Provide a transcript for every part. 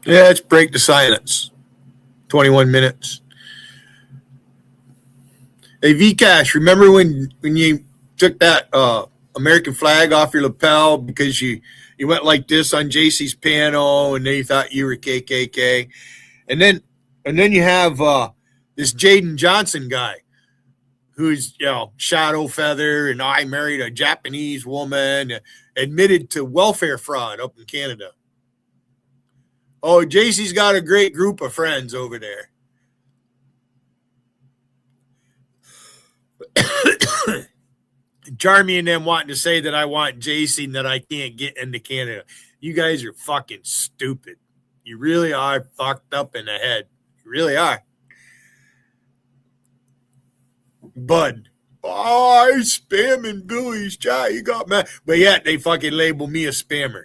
Yeah, let's break the silence. 21 minutes. Hey, Vcash, remember when you took that American flag off your lapel because you went like this on JC's piano and they thought you were KKK? And then you have this Jaden Johnson guy who's, shadow feather, and I married a Japanese woman, admitted to welfare fraud up in Canada. Oh, JC's got a great group of friends over there. Charmy and them wanting to say that I want JC and that I can't get into Canada. You guys are fucking stupid. You really are fucked up in the head. You really are. Bud. Oh, I spamming Billy's chat. You got mad. But yet they fucking label me a spammer.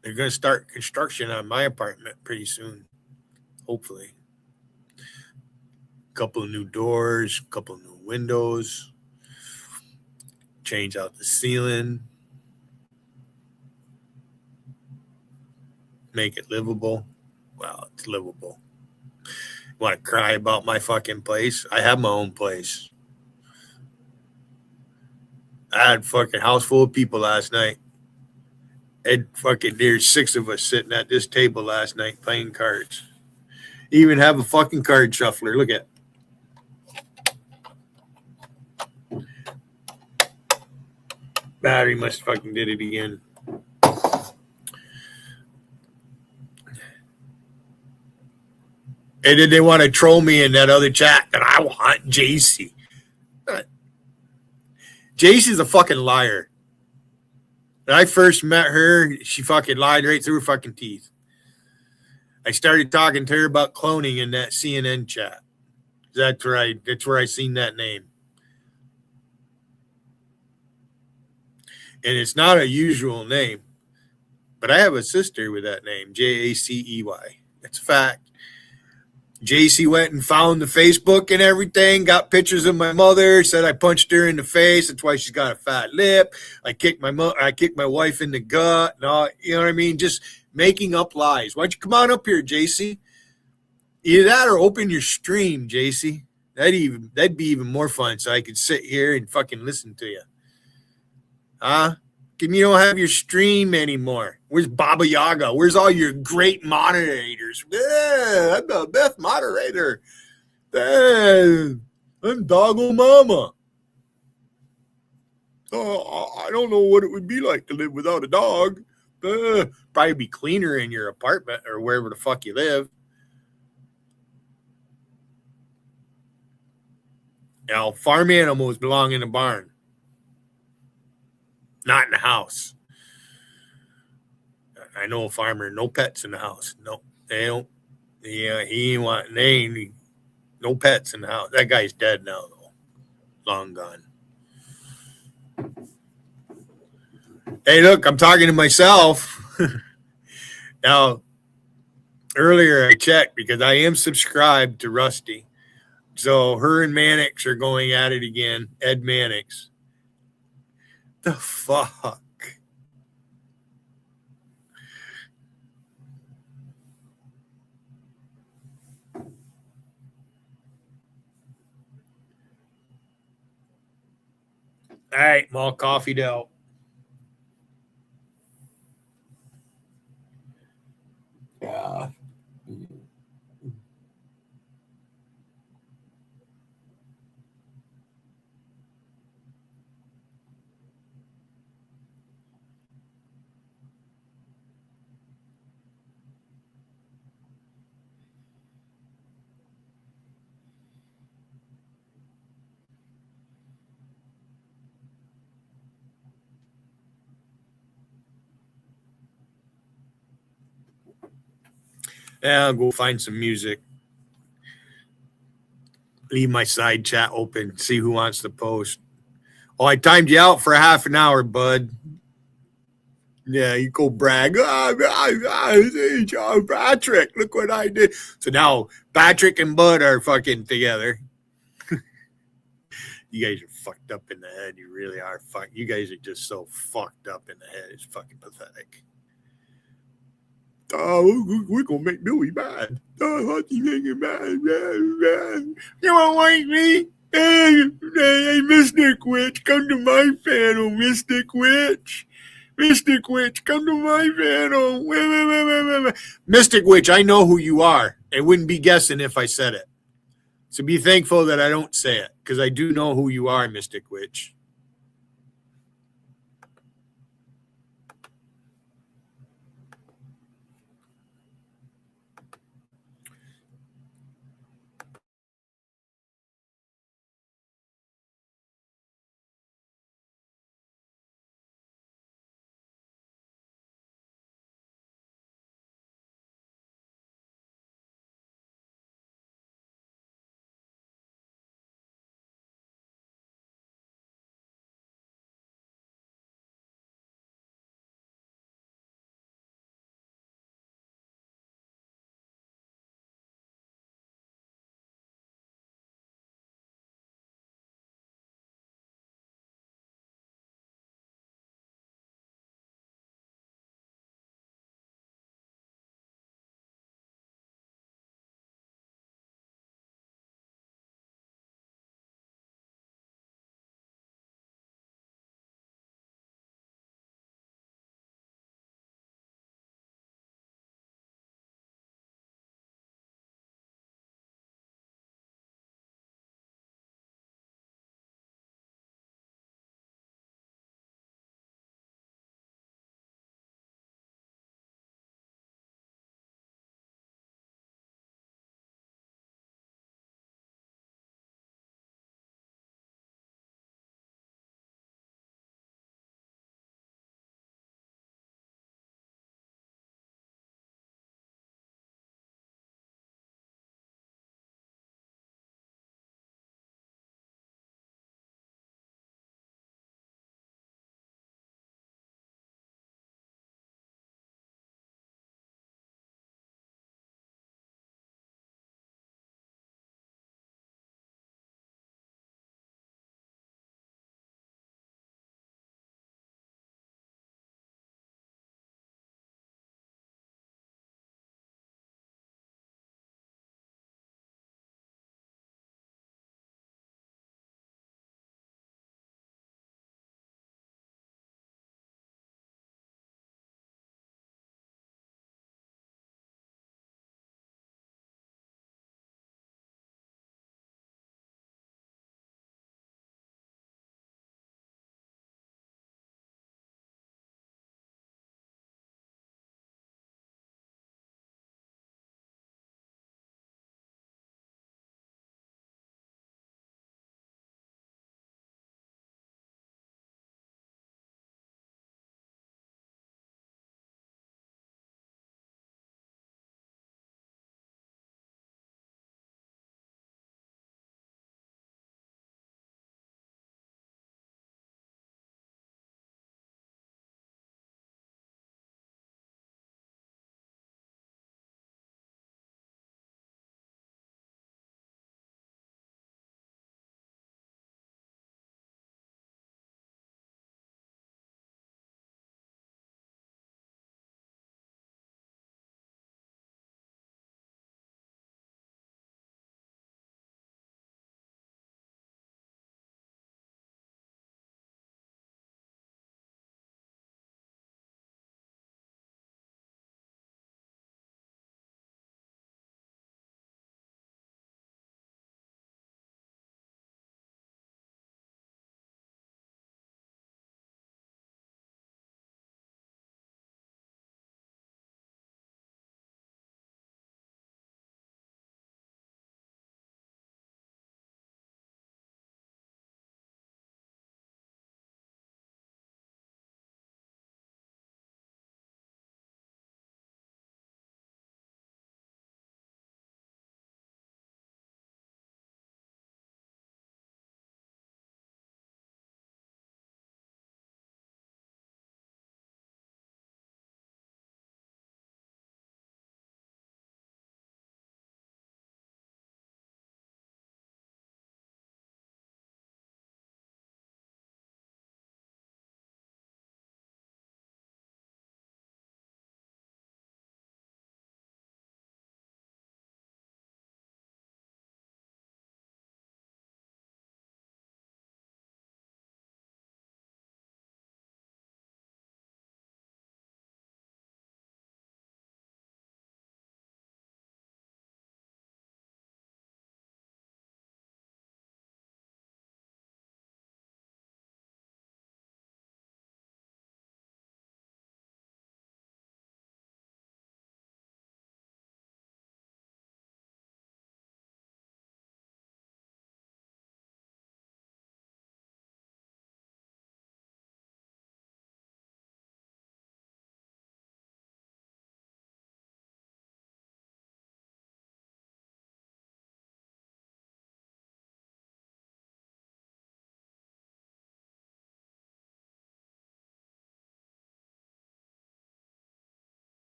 They're going to start construction on my apartment pretty soon. Hopefully. A couple of new doors, a couple of new windows. Change out the ceiling. Make it livable. Well, it's livable. Want to cry about my fucking place? I have my own place. I had a fucking house full of people last night. There's 6 of us sitting at this table last night playing cards. Even have a fucking card shuffler. Look at it. Battery must fucking did it again. And then they want to troll me in that other chat that I want JC. JC's a fucking liar. When I first met her, she fucking lied right through her fucking teeth. I started talking to her about cloning in that CNN chat. That's where I seen that name. And it's not a usual name. But I have a sister with that name, Jacey. That's a fact. JC went and found the Facebook and everything, got pictures of my mother, said I punched her in the face. That's why she's got a fat lip. I kicked my wife in the gut. No, you know what I mean? Just making up lies. Why don't you come on up here, JC? Either that or open your stream, JC. That'd be even more fun, so I could sit here and fucking listen to you. Huh? You don't have your stream anymore. Where's Baba Yaga? Where's all your great moderators? Yeah, I'm the best moderator. I'm Doggo Mama. Oh, I don't know what it would be like to live without a dog. Probably be cleaner in your apartment or wherever the fuck you live. Now, farm animals belong in the barn. Not in the house. I know a farmer, no pets in the house. No, they don't. Yeah, no pets in the house. That guy's dead now, though. Long gone. Hey, look, I'm talking to myself. Now, earlier I checked because I am subscribed to Rusty. So her and Mannix are going at it again. Ed Mannix. The fuck? All right, I'm all coffeeed out. Yeah. Yeah, I'll go find some music. Leave my side chat open. See who wants to post. Oh, I timed you out for a half an hour, bud. Yeah, you go brag. Patrick, look what I did. So now Patrick and Bud are fucking together. You guys are fucked up in the head. You really are. You guys are just so fucked up in the head. It's fucking pathetic. Oh, we're gonna make Billy mad. Oh, what you make him mad? You don't like me? Hey, Mystic Witch, come to my panel, Mystic Witch. Mystic Witch, come to my panel. Mystic Witch, I know who you are. I wouldn't be guessing if I said it. So be thankful that I don't say it, because I do know who you are, Mystic Witch.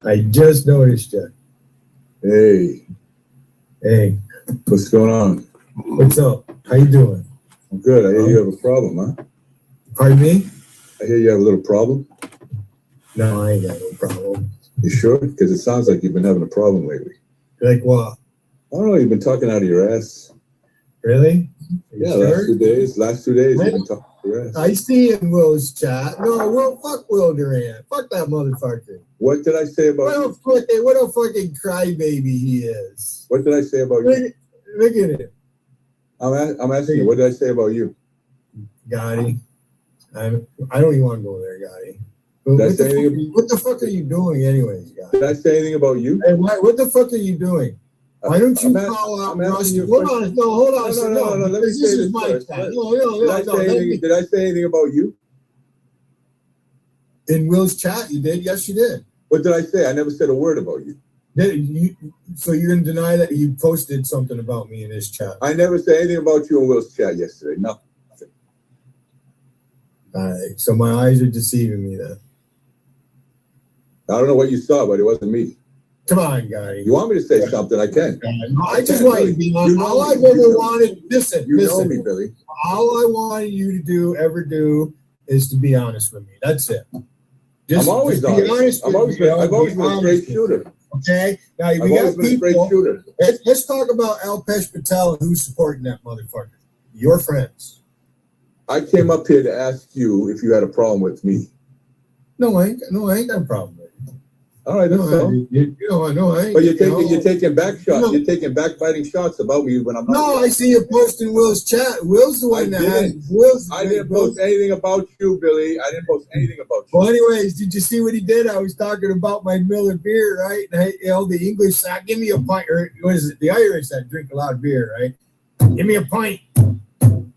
I just noticed you. Hey, what's going on? What's up? How you doing? I'm good. I hear you have a problem, huh? Pardon me? I hear you have a little problem. No, I ain't got no problem. You sure? Because it sounds like you've been having a problem lately. Like what? I don't know. You've been talking out of your ass. Really? Yeah, sure? Last 2 days, you've been talking out of your ass. I see in Will's chat. No, Will, fuck Will Durant. Fuck that motherfucker. What did I say about you? What a fucking crybaby he is. What did I say about you? Look at him. I'm asking you, what did I say about you? Gotti. I don't even want to go there, Gotti. What the fuck are you doing anyways, Gotti? Did I say anything about you? Hey, what the fuck are you doing? Why don't you call out Rusty? Hold on. No. Let me say this first. Did I say anything about you? In Will's chat, you did? Yes, you did. What did I say? I never said a word about you. So you're going to deny that you posted something about me in this chat? I never said anything about you in Will's chat yesterday. Nothing. All right. So my eyes are deceiving me then. I don't know what you saw, but it wasn't me. Come on, Gotti. You want me to say something? I can. I just want you to be honest. All I've ever wanted, listen. You know me, Billy. All I wanted you to ever do is to be honest with me. That's it. I'm always honest. I've always been a straight shooter. Okay? Now, we got people. Let's talk about Alpesh Patel and who's supporting that motherfucker. Your friends. I came up here to ask you if you had a problem with me. No, I ain't got a problem with it. All right, that's all. I ain't. But you're taking back shots. You're taking backbiting shots about me when I'm not. No, I see you posting Will's chat. Will's the one that has. I didn't post anything about you, Billy. I didn't post anything about you. Well, anyways, did you see what he did? I was talking about my Miller beer, right? And the English side, give me a pint, or what is it? The Irish that drink a lot of beer, right? Give me a pint.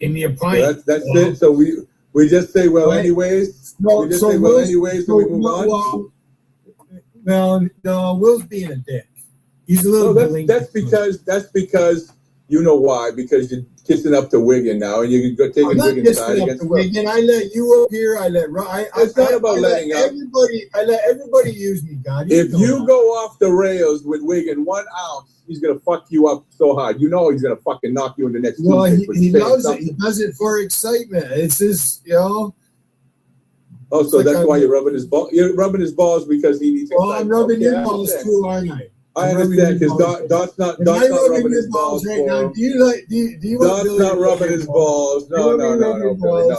Give me a pint. So that's it. So we just say, well, anyways. No, we just say, well, anyways, so we move on. No, Will's being a dick. He's a little. No, that's because you know why? Because you're kissing up to Wigan now, and you can go take a Wigan side against Wigan. I let you up here. It's not about letting up. I let everybody use me, God. If you go off the rails with Wigan 1 ounce, he's gonna fuck you up so hard. You know he's gonna fucking knock you in the next. Well, he loves it. He does it for excitement. It's just Oh, so that's why you're rubbing his balls. You're rubbing his balls because he needs. Well, I'm rubbing your balls too, aren't I? I understand because Dot's not rubbing his balls right now. Do you Dot's not rubbing his balls. No. I'll rub your balls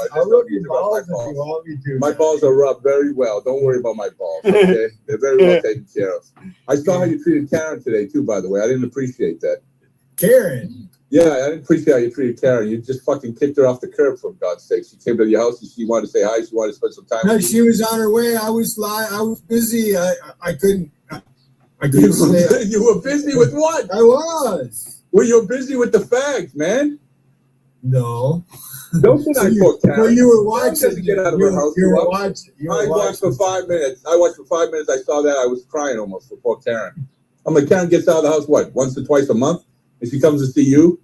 if you want me to. My balls are rubbed very well. Don't worry about my balls. Okay, they're very well taken care of. I saw how you treated Karen today too. By the way, I didn't appreciate that. Karen. Yeah, I didn't appreciate how you treated Karen. You just fucking kicked her off the curb, for God's sake. She came to your house and she wanted to say hi. She wanted to spend some time with you. She was on her way. I was busy. I couldn't. You were busy with what? I was. Well, you're busy with the fags, man. No. Don't deny poor Karen. Well, you were watching. Get out of her house. You were watching. I watched for 5 minutes. I saw that. I was crying almost for poor Karen. I'm like, Karen gets out of the house, what, once or twice a month? And she comes to see you,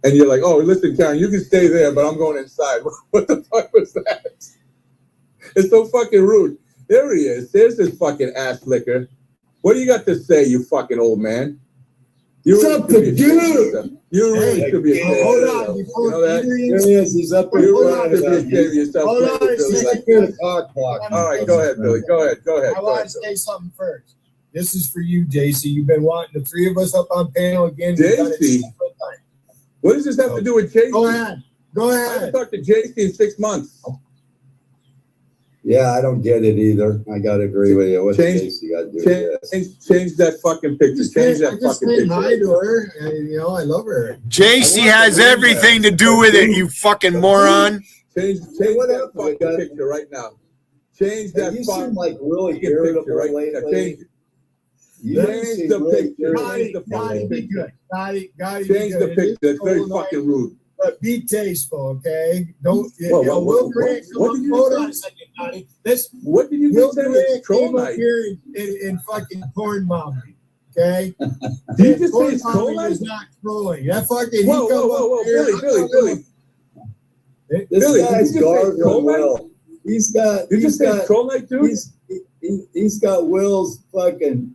and you're like, oh, listen, Karen, you can stay there, but I'm going inside. What the fuck was that? It's so fucking rude. There he is. There's this fucking ass licker. What do you got to say, you fucking old man? What's up, dude? You really should be ashamed. Hold on. You know that? There he is. He's up there. You really should be ashamed of yourself. Hold on a second. All right, go ahead, Billy. Go ahead. I want to say something first. This is for you, JC. You've been wanting the three of us up on panel again. JC? What does this have to do with JC? Go ahead. I haven't talked to JC in 6 months. Yeah, I don't get it either. I got to agree with you. What's JC got to do with this? Change that fucking picture. Change that fucking picture. Hi to her. I love her. JC has everything to do with it, you fucking moron. Change that fucking picture right now. Change that you fucking seem like really irritable right now. Change it. Change the picture. Change the fucking picture. Change the picture. That's very fucking rude. But be tasteful, okay? Don't. What did you Will say? Durant came up here in fucking corn mommy, okay? Did you just say it's corn trolling? is not trolling. That fucking. Whoa, Billy. This guy's guarding well. He's got. You just said troll night, dude. He's got Will's fucking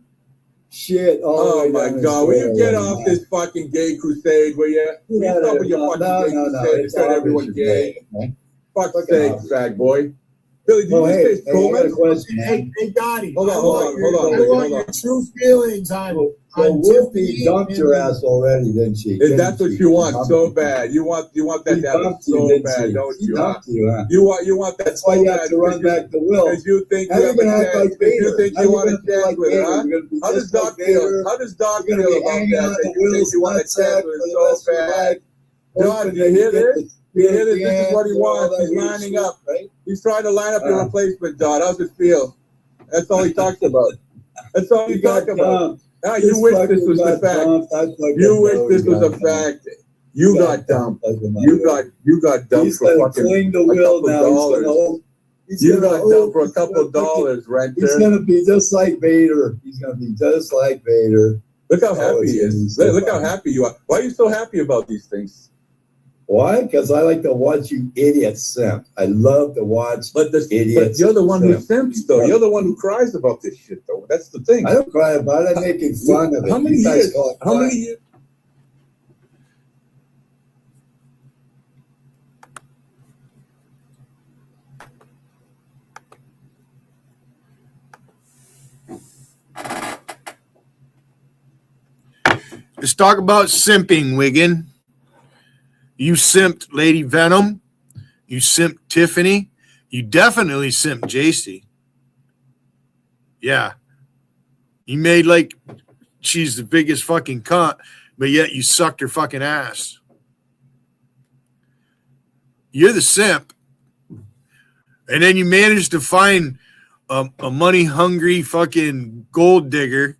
shit. Oh my God! Will you get off this fucking gay crusade? Will you? Stop with your fucking gay crusade and said everyone gay. Fuck's sake, fag boy. Billy, did you say troll night? Hey, Gotti. Hold on. I want your true feelings on Wolfie dumped your ass already, didn't she? That's what you want so bad. You want that to happen so bad, don't you? You want that. That's why you have to run back to Will. Because you think you have a chance. You think you want a chance with her, huh? How does Doc feel? How does Doc feel about that? You think you want a chance with her so bad? John, do you hear this? You hear this? This is what he wants. He's lining up. He's trying to line up your replacement, Don. How's it feel? That's all he talks about. That's all he talks about. Now, you wish this was a fact. You wish this was a fact. You got dumped. You got dumped for fucking $2. You got dumped for $2, renter. He's gonna be just like Vader. Look how happy he is. Look how happy you are. Why are you so happy about these things? Why? Because I like to watch you idiots simp. I love to watch idiots. But you're the one who simps, though. You're the one who cries about this shit, though. That's the thing. I don't cry about it. I'm making fun of it. How many years? How many years? Let's talk about simping, Wiggin. You simped Lady Venom. You simped Tiffany. You definitely simped JC. Yeah. You made like she's the biggest fucking cunt, but yet you sucked her fucking ass. You're the simp. And then you managed to find a money-hungry fucking gold digger.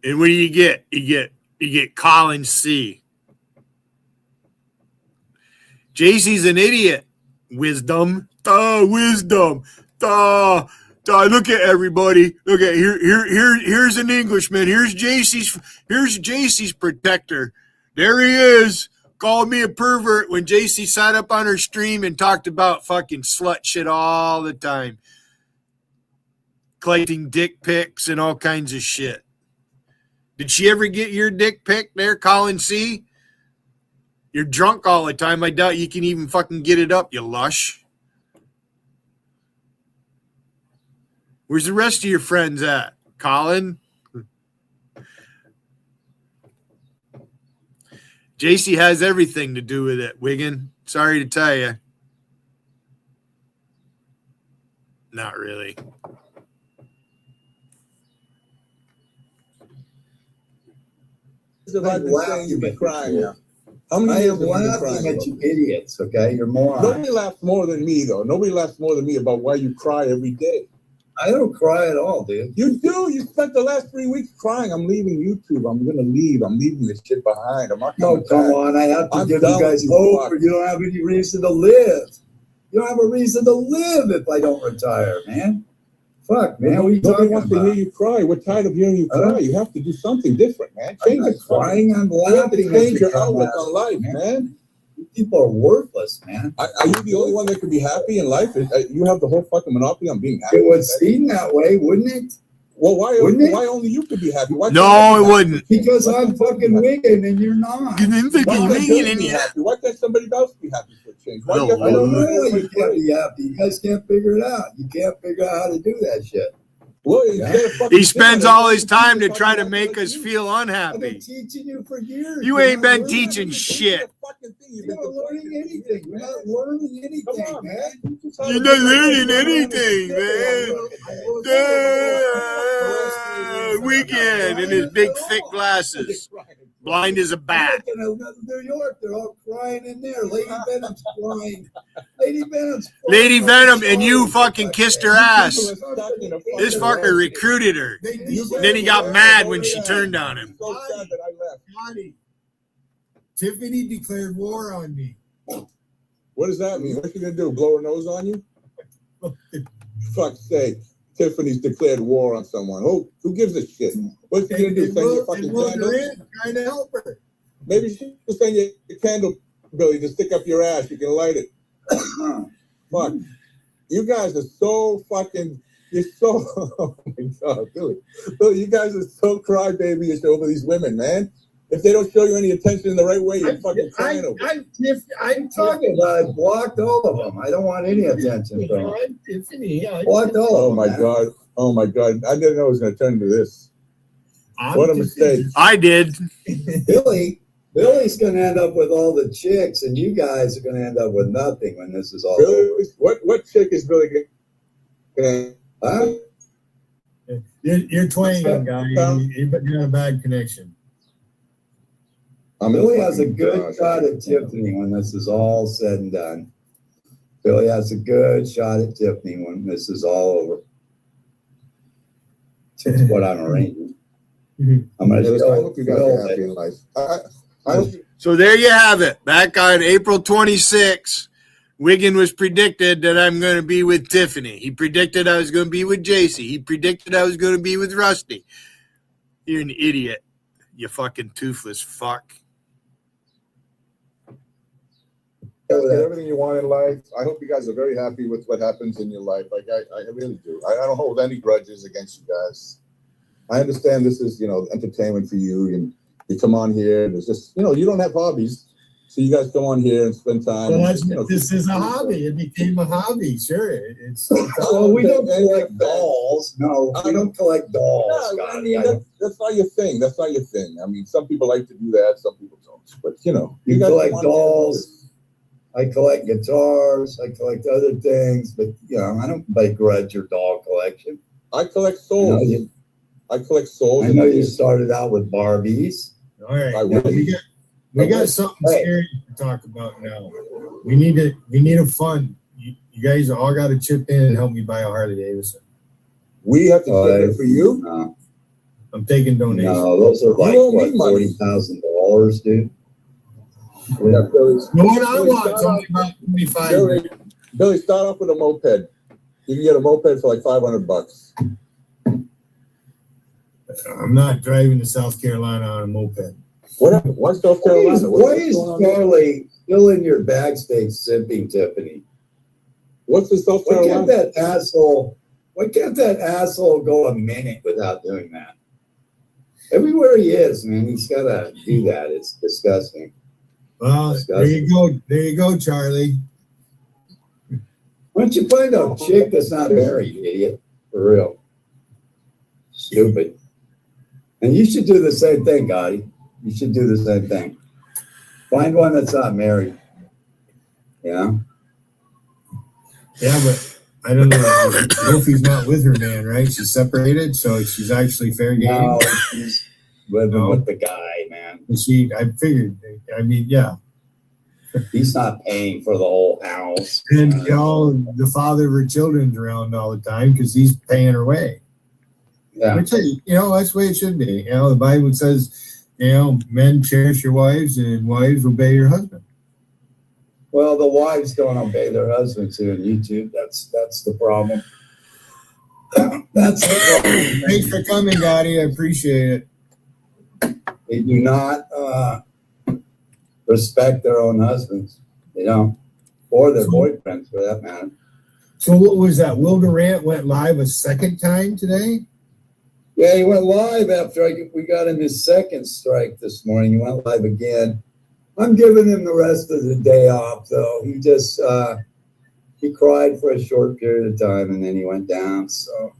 And what do you get? You get Colin C. JC's an idiot. Wisdom. Wisdom. Look at everybody. Look at here's an Englishman. Here's JC's protector. There he is. Called me a pervert when JC sat up on her stream and talked about fucking slut shit all the time. Collecting dick pics and all kinds of shit. Did she ever get your dick pic there, Colin C? You're drunk all the time. I doubt you can even fucking get it up, you lush. Where's the rest of your friends at, Colin? JC has everything to do with it, Wiggin. Sorry to tell you. Not really. I've been saying you've been crying now. How many I years am have you been laughing crying? at you idiots, okay? You're morons. Nobody laughs more than me, though. Nobody laughs more than me about why you cry every day. I don't cry at all, dude. You do. You spent the last 3 weeks crying. I'm leaving YouTube. I'm going to leave. I'm leaving this shit behind. I'm not coming come back. on. I have to I'm give done you guys with you, hope, fuck. or you don't have any reason to live. You don't have a reason to live if I don't retire, man. Fuck, man. What are you Nobody talking wants to about? hear you cry. We're tired of hearing you cry. You have to do something different, man. I'm Change not it. crying. I'm You have to laughing. change your outlook on life, man. People are worthless, man. Are you the only one that can be happy in life? You have the whole fucking monopoly on being happy. It would seem that way, wouldn't it? Well, why only you could be happy? Why can't No, it wouldn't. Because I'm fucking wicked and you're not. Why can't Billy be happy? Why can't somebody else be happy for a change? Why No, do you have I to don't know do why it you for can't free? be happy. You guys can't figure it out. You can't figure out how to do that shit. Well, He spends all his time to try to make us feel I've been unhappy. teaching you for years. You You're ain't not been learning teaching anything. shit. You're not learning anything. You're not learning anything, man. You're not learning anything, man. Weekend in his big thick glasses. Blind as a bat. In New York, they're all crying in there. Lady Venom's crying. Lady Venom's crying. Lady Venom, and you fucking kissed her ass. This fucker recruited her. And then he got mad when she turned on him. Johnny, Tiffany declared war on me. What does that mean? What's she gonna do? Blow her nose on you? Fuck's sake. Tiffany's declared war on someone. Who gives a shit? What's she gonna do? Send you fucking candles? Trying to help her. Maybe you should send you a candle, Billy, to stick up your ass. You can light it. Fuck. You guys are so fucking. You're so. Oh my God, Billy. Billy, you guys are so crybaby-ish over these women, man. If they don't show you any attention in the right way, you're fucking crying over. I'm talking about I blocked all of them. I don't want any attention from them. Tiffany, Blocked all of Oh them. my man. God. Oh my God. I didn't know it was going to turn into this. What a mistake. I did. Billy's going to end up with all the chicks, and you guys are going to end up with nothing when this is all over. Billy, what chick is Billy going Huh? You're twanging, guy. You got a bad connection. Billy has a good shot at Tiffany when this is all said and done. Billy has a good shot at Tiffany when this is all over. That's what I'm arranging. I'm going to I hope you guys are happy in life. I hope So there you have it. Back on April 26th, Wiggin was predicted that I'm going to be with Tiffany. He predicted I was going to be with JC. He predicted I was going to be with Rusty. You're an idiot. You fucking toothless fuck. you guys get everything you want in life. I hope you guys are very happy with what happens in your life. Like I really do. I don't hold any grudges against you guys. I understand this is, entertainment for you, and you come on here and it's just, you don't have hobbies. So you guys come on here and spend time. Well, this is a hobby. It became a hobby. Sure. Well, we don't collect dolls. No, we don't collect dolls. No, I Scotty. mean, that's not your thing. That's not your thing. I mean, some people like to do that. Some people don't. But, You guys collect come on here and do dolls. this. I collect guitars. I collect other things, but I don't begrudge your doll collection. I collect souls. I collect souls. I know you started out with Barbies. All right. I will. We got something serious to talk about now. We need a fund. You guys all got to chip in and help me buy a Harley Davidson. We have to take it for you. No, I'm taking donations. those are like owe me money. $40,000, dude. We have Billy's. The one I want is only about 25. Billy, start off with a moped. You can get a moped for like $500. I'm not driving to South Carolina on a moped. Why South Carolina? Why is Charlie still in your backstage sipping, Tiffany? What's the South Why Carolina? can't that asshole go a minute without doing that? Everywhere he is, man, he's got to do that. It's disgusting. Well, there you go. There you go, Charlie. Why don't you find a chick that's not married, you idiot? For real. Stupid. And you should do the same thing, Gotti. You should do the same thing. Find one that's not married. Yeah. Yeah, but I don't know. Wolfie's not with her man, right? She's separated, so she's actually fair game. No, she's living with the guy, man. I figured. I mean, yeah. He's not paying for the whole house. And the father of her children's around all the time because he's paying her way. Yeah. Which, that's the way it should be. The Bible says, men cherish your wives and wives obey your husband. Well, the wives don't obey their husbands here on YouTube. That's the problem. That's the problem. Thanks for coming, Gotti. I appreciate it. They do not respect their own husbands. They don't. Or their boyfriends, for that matter. So what was that? Will Durant went live a second time today? Yeah, he went live after we got him his second strike this morning. He went live again. I'm giving him the rest of the day off, though. He just he cried for a short period of time, and then he went down. So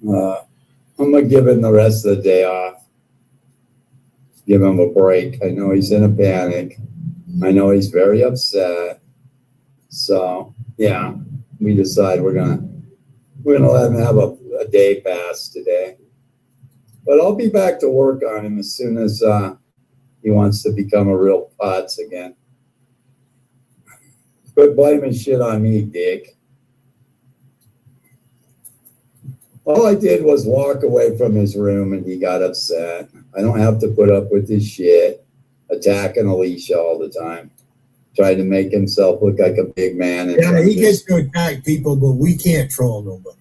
I'm going to give him the rest of the day off. Give him a break. I know he's in a panic. I know he's very upset. So, yeah, we decide we're gonna let him have a day pass today. But I'll be back to work on him as soon as he wants to become a real putz again. Quit blaming shit on me, Dick. All I did was walk away from his room and he got upset. I don't have to put up with his shit, attacking Alicia all the time, trying to make himself look like a big man. Yeah, he gets to attack people, but we can't troll nobody.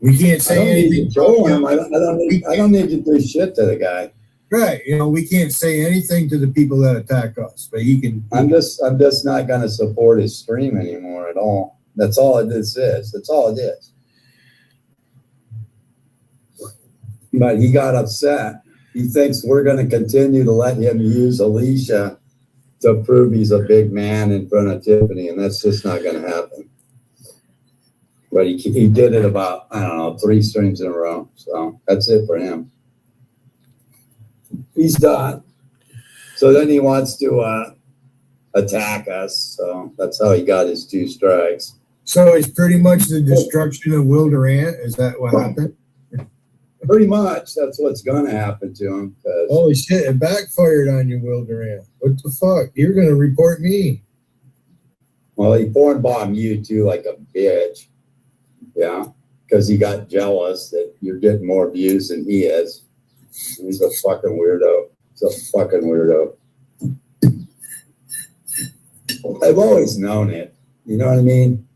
We can't say anything. Troll him. I don't need to do shit to the guy. Right. You know, we can't say anything to the people that attack us, but he can. I'm just not going to support his stream anymore at all. That's all this is. That's all it is. But he got upset. He thinks we're going to continue to let him use Alicia to prove he's a big man in front of Tiffany, and that's just not going to happen. But he did it about, I don't know, 3 streams in a row. So that's it for him. He's done. So then he wants to attack us. So that's how he got his 2 strikes. So it's pretty much the destruction of Will Durant. Is that what happened? Pretty much. That's what's going to happen to him. Holy shit, it backfired on you, Will Durant. What the fuck? You're going to report me. Well, he porn bombed you too like a bitch. Yeah. Because he got jealous that you're getting more views than he is. He's a fucking weirdo. He's a fucking weirdo. I've always known it. You know what I mean?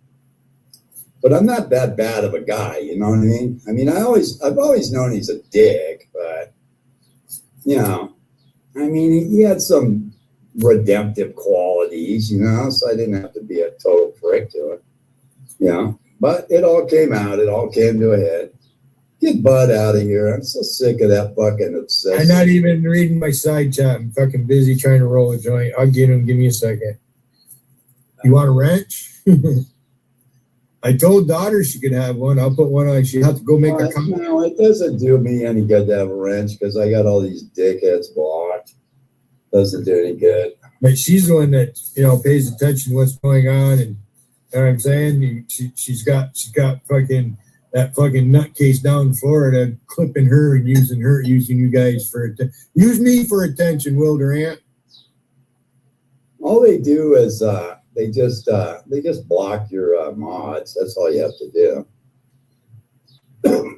But I'm not that bad of a guy. You know what I mean? I mean, I've always known he's a dick, but you know, I mean, he had some redemptive qualities, you know, so I didn't have to be a total prick to it. You know, but it all came out. It all came to a head. Get Bud out of here. I'm so sick of that fucking obsession. I'm not even reading my side chat. I'm fucking busy trying to roll a joint. I'll get him. Give me a second. You want a wrench? I told daughter she could have one. I'll put one on. She have to go make a comment. No, it doesn't do me any good to have a wrench because I got all these dickheads blocked. Doesn't do any good. But she's the one that, you know, pays attention to what's going on, and you know what I'm saying? She's got fucking that fucking nutcase down in Florida clipping her and using you guys for use me for attention, Will Durant. All they do is they just block your mods. That's all you have to do.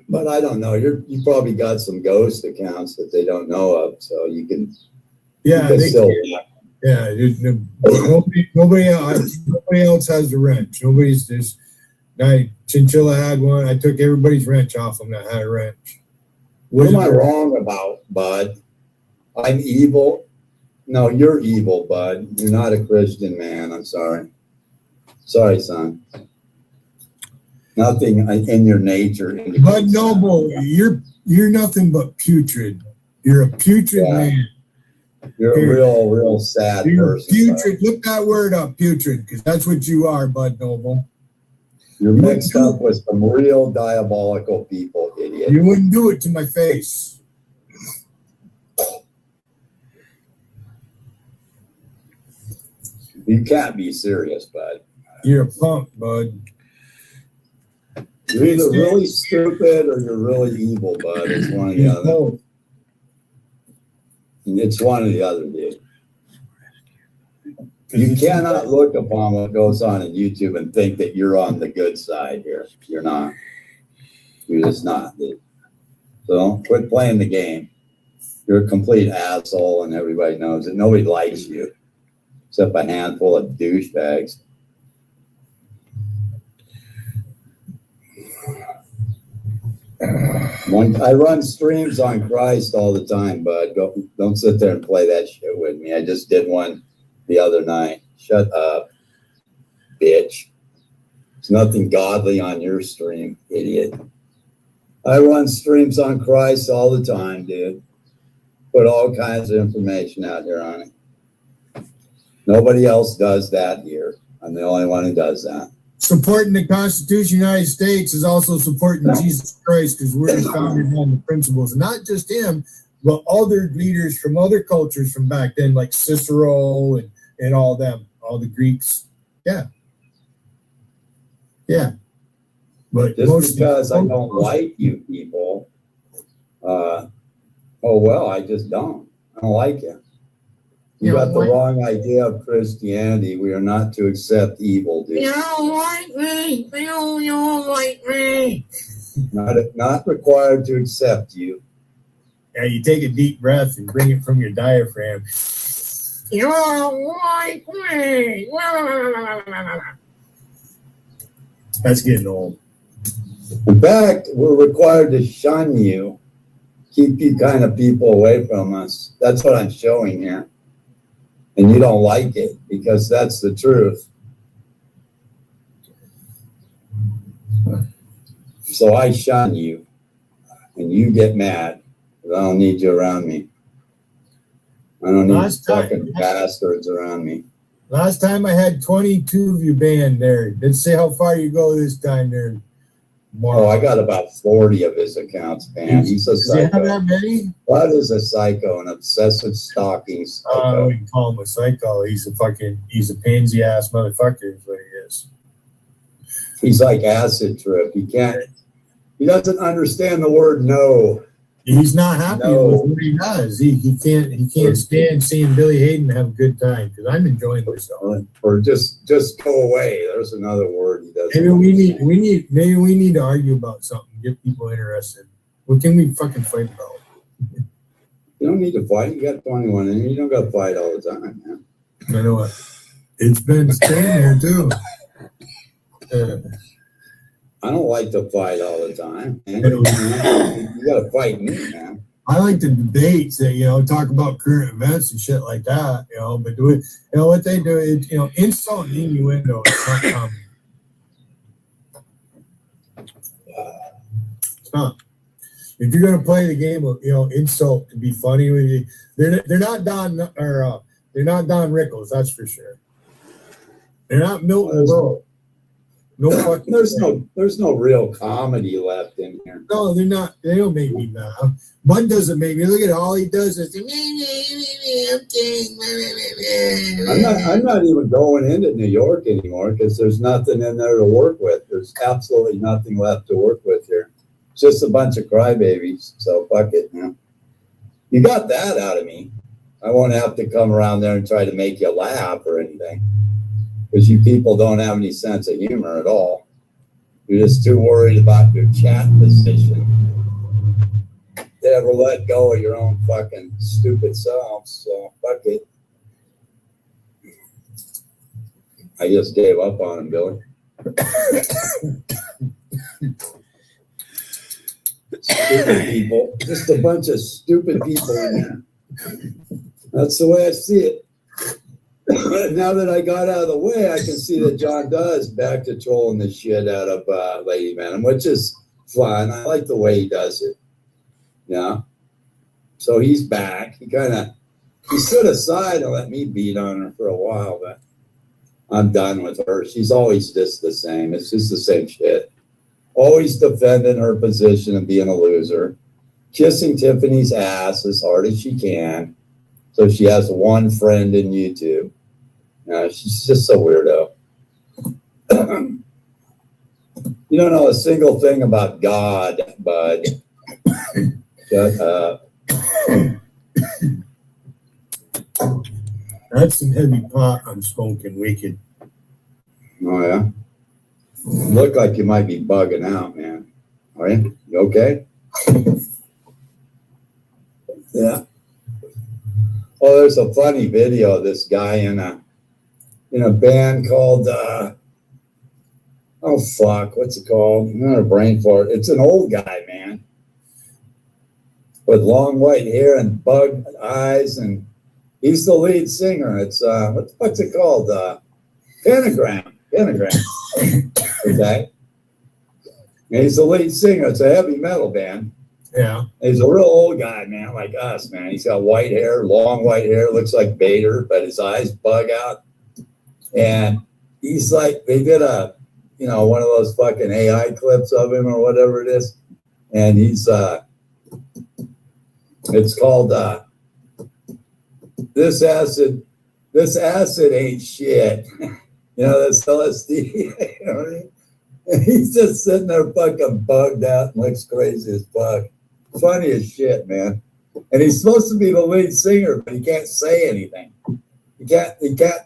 But I don't know. You probably got some ghost accounts that they don't know of, so you can. Yeah, you can still. Yeah. Nobody else has the wrench. Nobody's this. Chinchilla had one. I took everybody's wrench off them that had a wrench. What am I wrong about, Bud? I'm evil. No, you're evil, Bud. You're not a Christian man. I'm sorry. Sorry, son. Nothing in your nature. Bud Noble, you're nothing but putrid. You're a putrid man. You're a real sad person. Putrid. Bud. Look that word up, putrid, because that's what you are, Bud Noble. You're mixed up with some real diabolical people, idiot. You wouldn't do it to my face. You can't be serious, Bud. You're a punk, Bud. You're either really stupid or you're really evil, Bud. It's one or the other. It's one or the other, dude. You cannot look upon what goes on in YouTube and think that you're on the good side here. You're not. You're just not, dude. So quit playing the game. You're a complete asshole and everybody knows it. Nobody likes you except a handful of douchebags. I run streams on Christ all the time, bud. Don't sit there and play that shit with me. I just did one the other night. Shut up, bitch. There's nothing godly on your stream, idiot. I run streams on Christ all the time, dude. Put all kinds of information out here on it. Nobody else does that here. I'm the only one who does that. Supporting the Constitution of the United States is also supporting Jesus Christ, because we're founded on the principles. And not just him, but other leaders from other cultures from back then, like Cicero and all them, all the Greeks. Yeah. Yeah. But just because I don't like you people, I just don't. I don't like you. You got the wrong idea of Christianity. We are not to accept evil, dude. You don't like me. You don't like me. Not required to accept you. Yeah, you take a deep breath and bring it from your diaphragm. You don't like me. That's getting old. In fact, we're required to shun you keep you kind of people away from us. That's what I'm showing here. And you don't like it because that's the truth. So I shun you and you get mad because I don't need you around me. I don't need fucking bastards around me. Last time I had 22 of you banned there. Let's see how far you go this time there. Oh, I got about 40 of his accounts banned. He's a psycho. Does he have that many? What is a psycho? An obsessive stalking psycho. We can call him a psycho. He's a pansy ass motherfucker is what he is. He's like acid trip. He doesn't understand the word no. He's not happy with what he does. He can't stand seeing Billy Hayden have a good time because I'm enjoying myself. Or just go away. There's another word he doesn't. Maybe we need to argue about something, get people interested. What can we fucking fight about? You don't need to fight. You got 21 and you don't got to fight all the time, man. I know what. It's been there too. I don't like to fight all the time. Man. You got to fight me, man. I like the debates that, talk about current events and shit like that, but do it, what they do is, insult and innuendo. It's not common. It's not. If you're going to play the game of, insult to be funny with you, they're not Don Rickles, that's for sure. They're not Milton Berle. No fucking. There's no real comedy left in here. No, they're not. They don't make me laugh. One doesn't make me. Look at all he does is. I'm not even going into New York anymore because there's nothing in there to work with. There's absolutely nothing left to work with here. It's just a bunch of crybabies. So fuck it, man. You got that out of me. I won't have to come around there and try to make you laugh or anything. Because you people don't have any sense of humor at all. You're just too worried about your chat position. You ever let go of your own fucking stupid selves, so fuck it. I just gave up on him, Billy. Stupid people. Just a bunch of stupid people in there. That's the way I see it. Now that I got out of the way, I can see that John does back to trolling the shit out of Lady Venom, which is fun. I like the way he does it. Yeah. So he's back. He stood aside and let me beat on her for a while, but I'm done with her. She's always just the same. It's just the same shit. Always defending her position and being a loser. Kissing Tiffany's ass as hard as she can. So she has one friend in YouTube. She's just a weirdo. You don't know a single thing about God, bud. Shut up. That's some heavy pot I'm smoking, wicked. Oh, yeah? You look like you might be bugging out, man. Are you? You okay? Yeah. Oh, there's a funny video of this guy in a band called what's it called? I'm not a brain fart. It's an old guy, man, with long white hair and bug eyes, and he's the lead singer. It's what's it called? Pentagram. Okay. And he's the lead singer. It's a heavy metal band. Yeah. He's a real old guy, man, like us, man. He's got white hair, long white hair, looks like Vader, but his eyes bug out. And he's like, they did one of those fucking AI clips of him or whatever it is. And he's, it's called, this acid ain't shit. That's LSD. You know what I mean? And he's just sitting there fucking bugged out and looks crazy as fuck. Funny as shit, man. And he's supposed to be the lead singer, but he can't say anything. He can't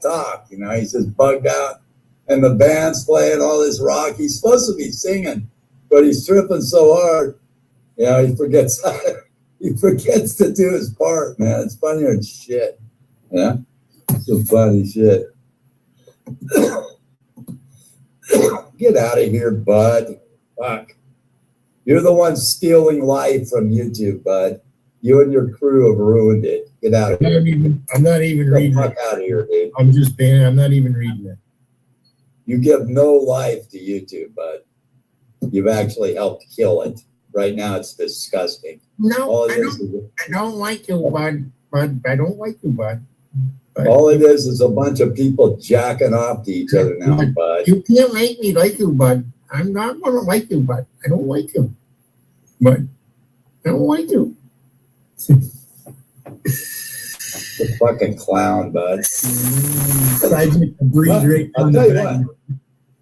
talk, he's just bugged out. And the band's playing all this rock. He's supposed to be singing, but he's tripping so hard, he forgets to do his part, man. It's funnier than shit. Yeah. Some funny shit. Get out of here, bud. Fuck. You're the one stealing life from YouTube, bud. You and your crew have ruined it. Get out of here. I'm not even Get the reading fuck it. out of here, dude. I'm just banning. I'm not even reading it. You give no life to YouTube, bud. You've actually helped kill it. Right now, it's disgusting. No, All it I is, don't like you, bud. Bud, I don't like you, bud. all it is a bunch of people jacking off to each other now, bud. You can't make me like you, bud. I'm not gonna like you, bud. I don't like you. Bud, I don't like you. The fucking clown, bud. I just breathe right I'll down tell the you back. what.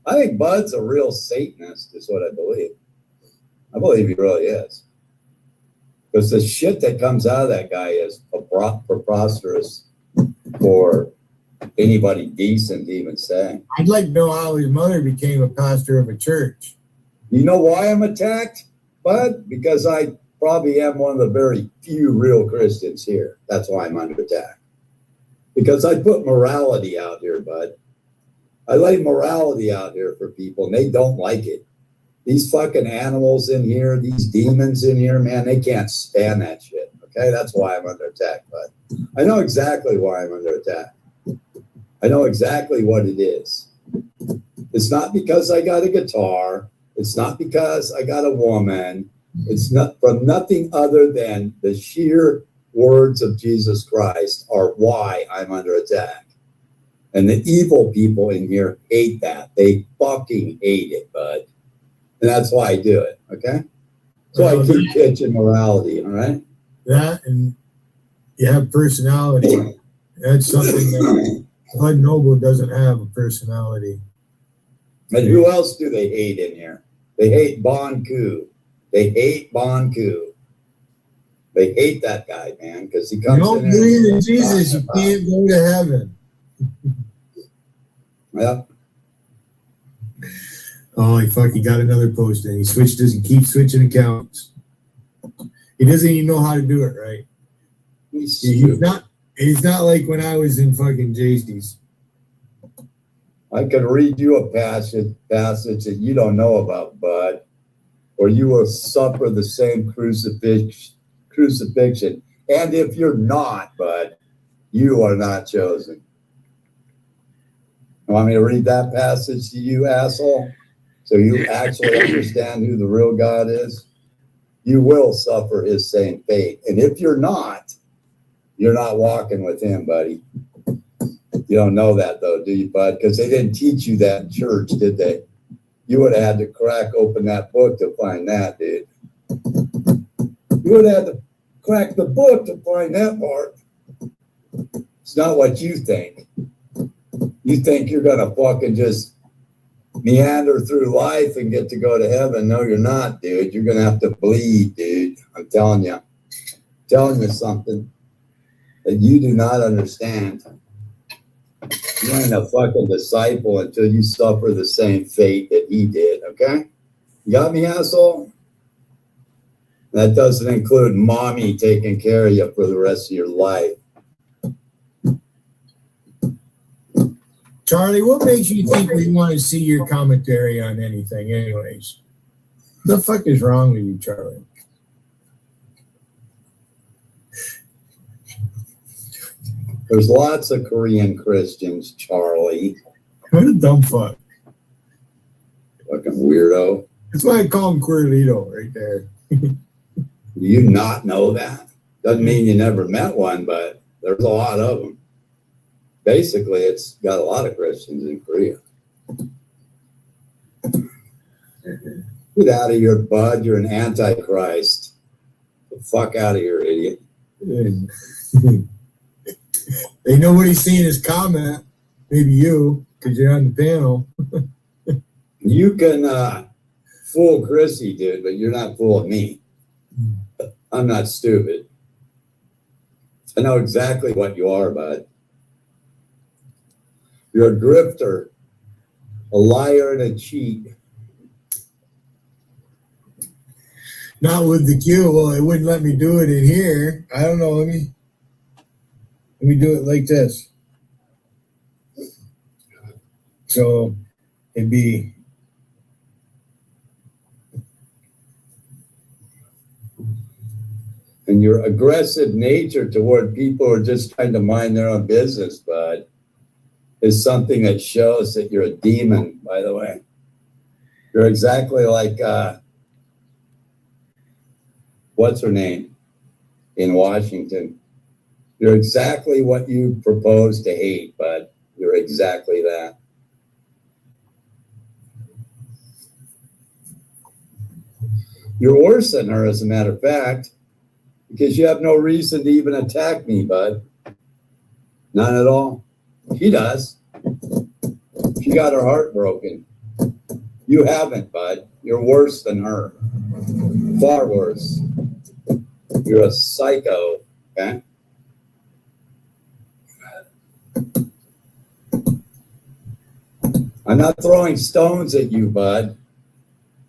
I think Bud's a real Satanist, is what I believe. I believe he really is. Because the shit that comes out of that guy is preposterous for anybody decent to even say. I'd like to know how his mother became a pastor of a church. You know why I'm attacked, Bud? Because I probably am one of the very few real Christians here. That's why I'm under attack. Because I put morality out here, Bud. I lay morality out here for people, and they don't like it. These fucking animals in here, these demons in here, man, they can't stand that shit. Okay, that's why I'm under attack, Bud. I know exactly why I'm under attack. I know exactly what it is. It's not because I got a guitar. It's not because I got a woman. It's not from nothing other than the sheer words of Jesus Christ are why I'm under attack. And the evil people in here hate that. They fucking hate it, bud. And that's why I do it, okay? So I keep pitching morality, all right? That and you have personality. That's something that Bud Noble doesn't have a personality. And who else do they hate in here? They hate Bon Ku. They hate Bon Ku. They hate that guy, man, because he comes You don't in there. believe in Jesus, you can't go to heaven. Yep. Oh, he got another post and he keeps switching accounts. He doesn't even know how to do it right. He's not like when I was in fucking JC's. I could read you a passage that you don't know about, bud, or you will suffer the same crucifixion. And if you're not, bud, you are not chosen. You want me to read that passage to you, asshole? So you actually understand who the real God is? You will suffer his same fate. And if you're not walking with him, buddy. You don't know that, though, do you, bud? Because they didn't teach you that in church, did they? You would have had to crack open that book to find that, dude. You would have had to crack the book to find that part. It's not what you think. You think you're going to fucking just meander through life and get to go to heaven. No, you're not, dude. You're going to have to bleed, dude. I'm telling you. Telling you something that you do not understand. You ain't a fucking disciple until you suffer the same fate that he did, okay? You got me, asshole? That doesn't include mommy taking care of you for the rest of your life. Charlie, what makes you think we want to see your commentary on anything anyways? The fuck is wrong with you, Charlie? There's lots of Korean Christians, Charlie. What a dumb fuck. Fucking weirdo. That's why I call him Quirlito right there. Do you not know that? Doesn't mean you never met one, but there's a lot of them. Basically, it's got a lot of Christians in Korea. Get out of here, bud. You're an antichrist. Get the fuck out of here, idiot. They know what he's seeing his comment. Maybe you, because you're on the panel. You can fool Chrissy, dude, but you're not fooling me. I'm not stupid. I know exactly what you are, bud. You're a grifter, a liar, and a cheat. Not with the cue. Well, it wouldn't let me do it in here. I don't know. Let me do it like this. So it'd be And your aggressive nature toward people who are just trying to mind their own business, bud, is something that shows that you're a demon, by the way. You're exactly like, what's her name in Washington? You're exactly what you propose to hate, bud. You're exactly that. You're worse than her, as a matter of fact, because you have no reason to even attack me, bud. None at all. She does. She got her heart broken. You haven't, bud. You're worse than her. Far worse. You're a psycho, okay? I'm not throwing stones at you, bud.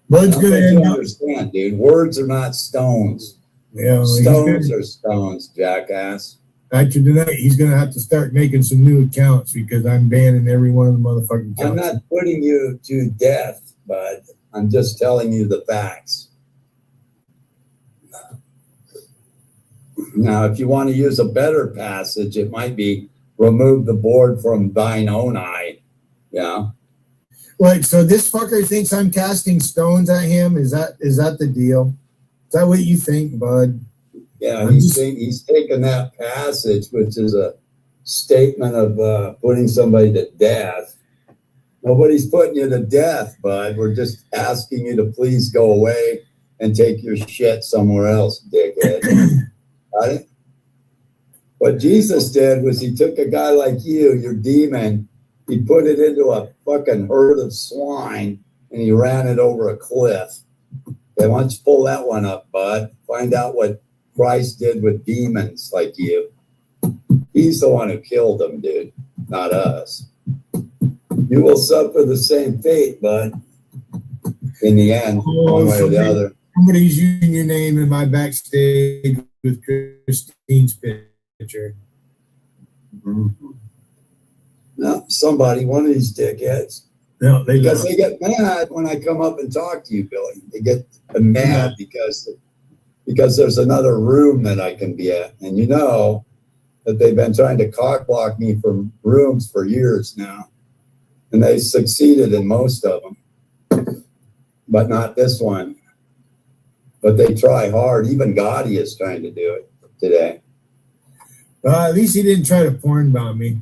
Bud's gonna end up. Understand, dude. Words are not stones. Yeah, Stones are stones, jackass. After tonight, he's gonna have to start making some new accounts because I'm banning every one of the motherfucking accounts. I'm not putting you to death, bud. I'm just telling you the facts. Now, if you want to use a better passage, it might be remove the board from thine own eye. Yeah. Like, so this fucker thinks I'm casting stones at him? Is that the deal? Is that what you think, bud? Yeah, he's taken that passage, which is a statement of putting somebody to death. Nobody's putting you to death, bud. We're just asking you to please go away and take your shit somewhere else, dickhead. Got it? What Jesus did was he took a guy like you, your demon, he put it into a fucking herd of swine, and he ran it over a cliff. Okay, why don't you pull that one up, bud? Find out what Christ did with demons like you. He's the one who killed them, dude, not us. You will suffer the same fate, bud, in the end, one way or the other. Somebody's using your name in my backstage with Christine's picture. Mm-hmm. No, somebody, one of these dickheads. No, they get mad when I come up and talk to you, Billy. They get mad because there's another room that I can be at. And you know that they've been trying to cock block me from rooms for years now. And they succeeded in most of them, but not this one. But they try hard. Even Gotti is trying to do it today. At least he didn't try to porn bomb me.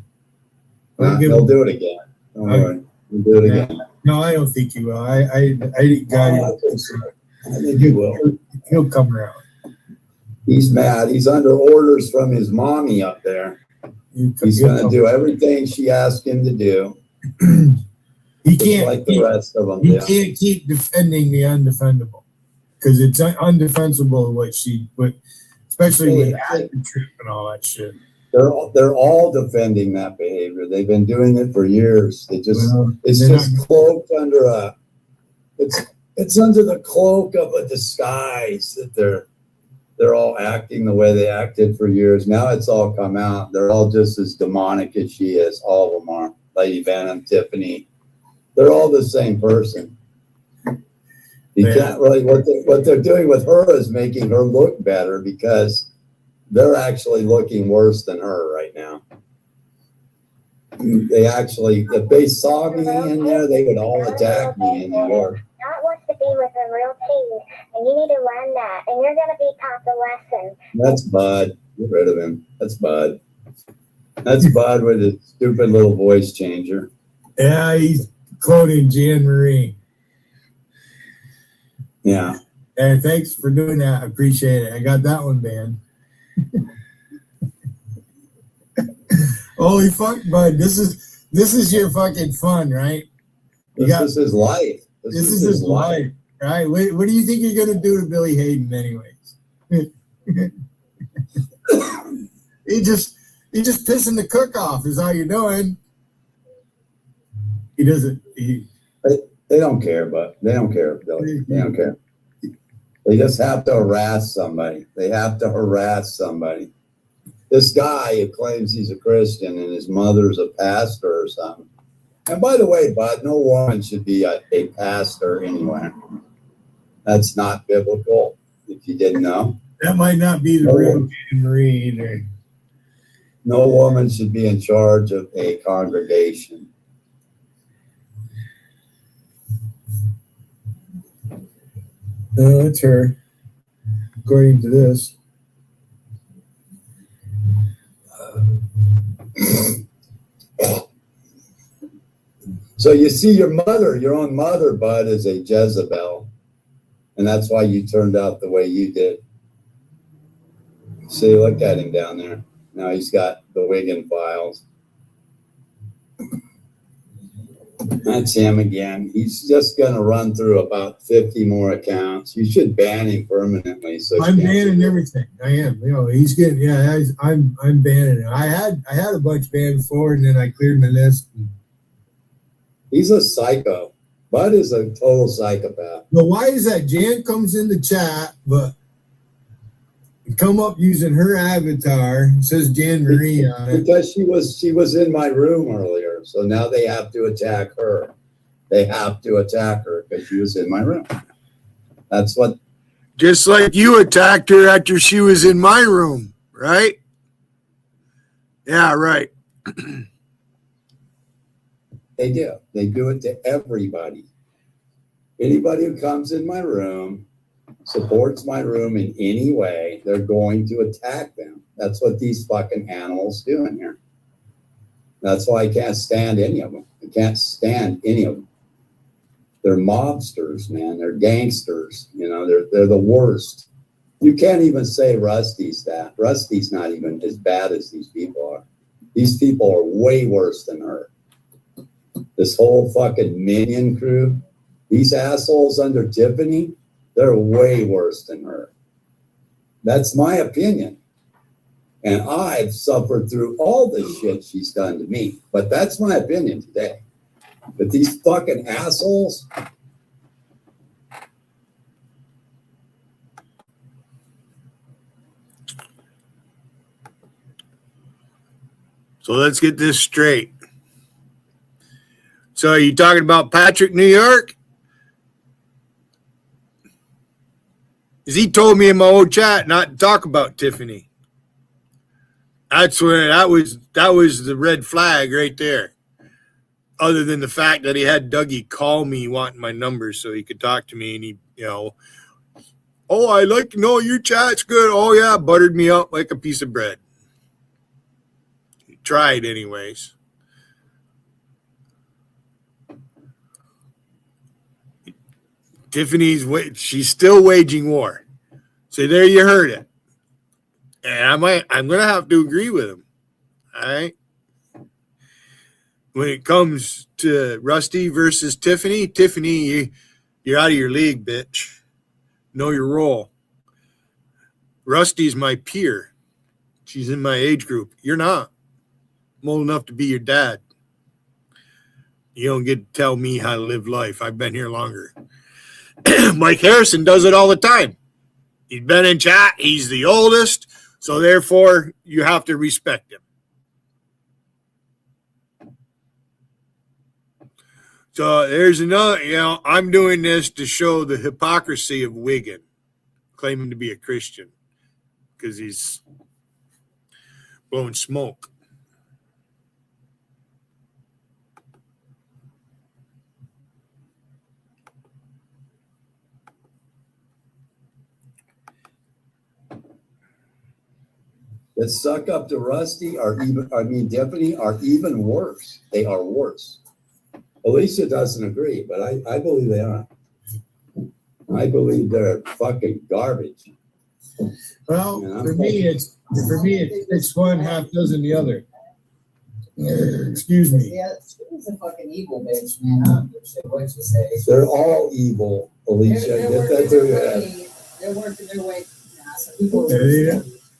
He'll do it again. Don't worry. He'll do it again. No, I don't think he will. I think I think he will. He'll come around. He's mad. He's under orders from his mommy up there. He's going to do everything she asked him to do. He can't, like the rest of them. He can't keep defending the undefendable because it's undefensible what she put, especially with acid trip and all that shit. They're all defending that behavior. They've been doing it for years. It's just cloaked under it's under the cloak of a disguise that they're all acting the way they acted for years. Now it's all come out. They're all just as demonic as she is. All of them are. Lady Vanham, Tiffany. They're all the same person. You can't really, what they're doing with her is making her look better because they're actually looking worse than her right now. They actually, if they saw me in there, they would all attack me in New York. Not wants to be with a real team, and you need to learn that, and you're going to be taught the lesson. That's Bud. Get rid of him. That's Bud. That's Bud with his stupid little voice changer. Yeah, he's quoting Jan Marie. Yeah. And thanks for doing that. I appreciate it. I got that one, man. Holy fuck, Bud. This is your fucking fun, right? This is his life. This is his life, right? What do you think you're gonna do to Billy Hayden, anyways? He just pissing the cook off is all you're doing. He doesn't. They don't care, but they don't care, Billy. They don't care. They just have to harass somebody. They have to harass somebody. This guy who claims he's a Christian and his mother's a pastor or something. And by the way, Bud, no woman should be a pastor anywhere. That's not biblical, if you didn't know. That might not be the real Jane Marie either. No woman should be in charge of a congregation. No, it's her, according to this. So you see your own mother, Bud, is a Jezebel. And that's why you turned out the way you did. See, look at him down there. Now he's got the Wigan files. That's him again. He's just going to run through about 50 more accounts. You should ban him permanently. So I'm banning everything. I am. You know, he's getting. Yeah, I'm banning it. I had a bunch banned before, and then I cleared my list. He's a psycho. Bud is a total psychopath. But why is that? Jan comes in the chat, but come up using her avatar. It says Jan Marie on it. Because she was in my room earlier, so now they have to attack her. They have to attack her because she was in my room. That's what. Just like you attacked her after she was in my room, right? Yeah, right. They do. They do it to everybody. Anybody who comes in my room, supports my room in any way, they're going to attack them. That's what these fucking animals do in here. That's why I can't stand any of them. I can't stand any of them. They're mobsters, man. They're gangsters. You know, they're the worst. You can't even say Rusty's that. Rusty's not even as bad as these people are. These people are way worse than her. This whole fucking minion crew, these assholes under Tiffany, they're way worse than her. That's my opinion. And I've suffered through all the shit she's done to me. But that's my opinion today. But these fucking assholes. So let's get this straight. So are you talking about Patrick, New York? Because he told me in my old chat not to talk about Tiffany. That's where that was the red flag right there. Other than the fact that he had Dougie call me wanting my number so he could talk to me, and he, you know, oh, I like to know your chat's good. Oh yeah, buttered me up like a piece of bread. He tried anyways. She's still waging war. So there you heard it. And I'm going to have to agree with him. All right. When it comes to Rusty versus Tiffany, you're out of your league, bitch. Know your role. Rusty's my peer. She's in my age group. You're not. I'm old enough to be your dad. You don't get to tell me how to live life. I've been here longer. Mike Harrison does it all the time. He's been in chat. He's the oldest. So therefore, you have to respect him. So there's another, I'm doing this to show the hypocrisy of Wigan, claiming to be a Christian, because he's blowing smoke. That suck up to Rusty Tiffany are even worse. They are worse. Alicia doesn't agree, but I believe they are. I believe they're fucking garbage. Well, for me it's 6 1, half dozen the other. Excuse me. Yeah, she's a fucking evil bitch, man. I don't give a shit what you say. They're all evil, Alicia. Get that through your head. They're working their way. Some people.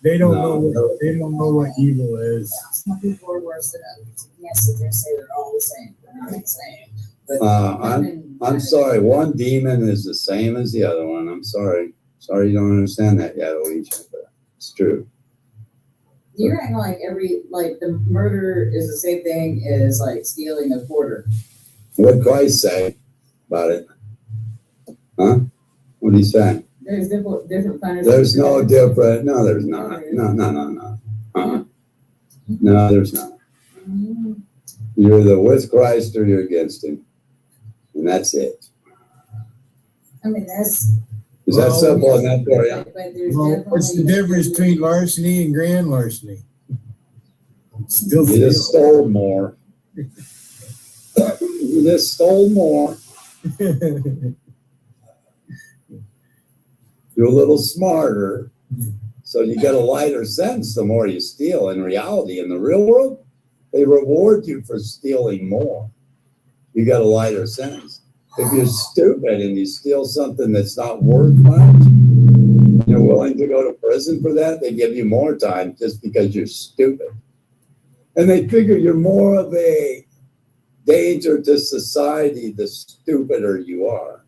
They don't know what evil is. Yeah, some people are worse than others. You can't sit there and say they're all the same. They're not the same. But I'm sorry. One demon is the same as the other one. I'm sorry. Sorry you don't understand that yet, Alicia, but it's true. You're acting like the murder is the same thing as like stealing a quarter. What did Christ say about it? Huh? What did he say? There's different punishments. There's no different. No, there's not. No. No, there's not. You're either with Christ or you're against him. And that's it. I mean, that's. Is that simple enough for you? But there's Well, what's the difference between larceny and grand larceny? Still You just stole more. You just stole more. You're a little smarter. So you get a lighter sentence the more you steal. In reality, in the real world, they reward you for stealing more. You got a lighter sentence. If you're stupid and you steal something that's not worth much, you're willing to go to prison for that, they give you more time just because you're stupid. And they figure you're more of a danger to society the stupider you are.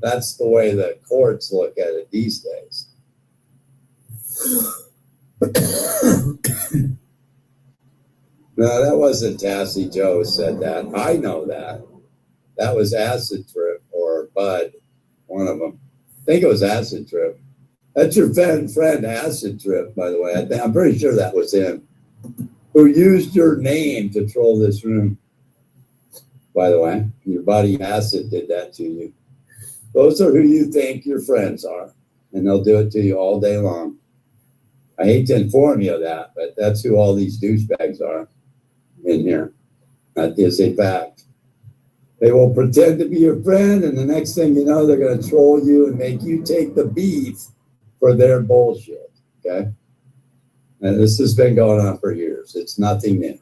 That's the way the courts look at it these days. No, that wasn't Tassie Joe who said that. I know that. That was Acid Trip or Bud, one of them. I think it was Acid Trip. That's your friend Acid Trip, by the way. I'm pretty sure that was him, who used your name to troll this room. By the way, your buddy Acid did that to you. Those are who you think your friends are, and they'll do it to you all day long. I hate to inform you of that, but that's who all these douchebags are in here. That is a fact. They will pretend to be your friend, and the next thing you know, they're going to troll you and make you take the beef for their bullshit, okay? And this has been going on for years. It's nothing new.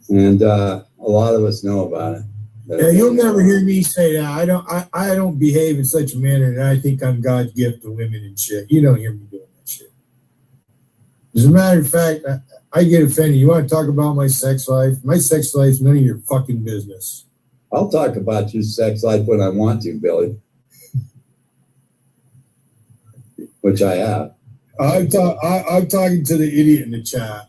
And a lot of us know about it. Yeah, you'll never hear me say that. I don't behave in such a manner that I think I'm God's gift to women and shit. You don't hear me doing that shit. As a matter of fact, I get offended. You want to talk about my sex life? My sex life is none of your fucking business. I'll talk about your sex life when I want to, Billy. Which I have. I'm talking to the idiot in the chat.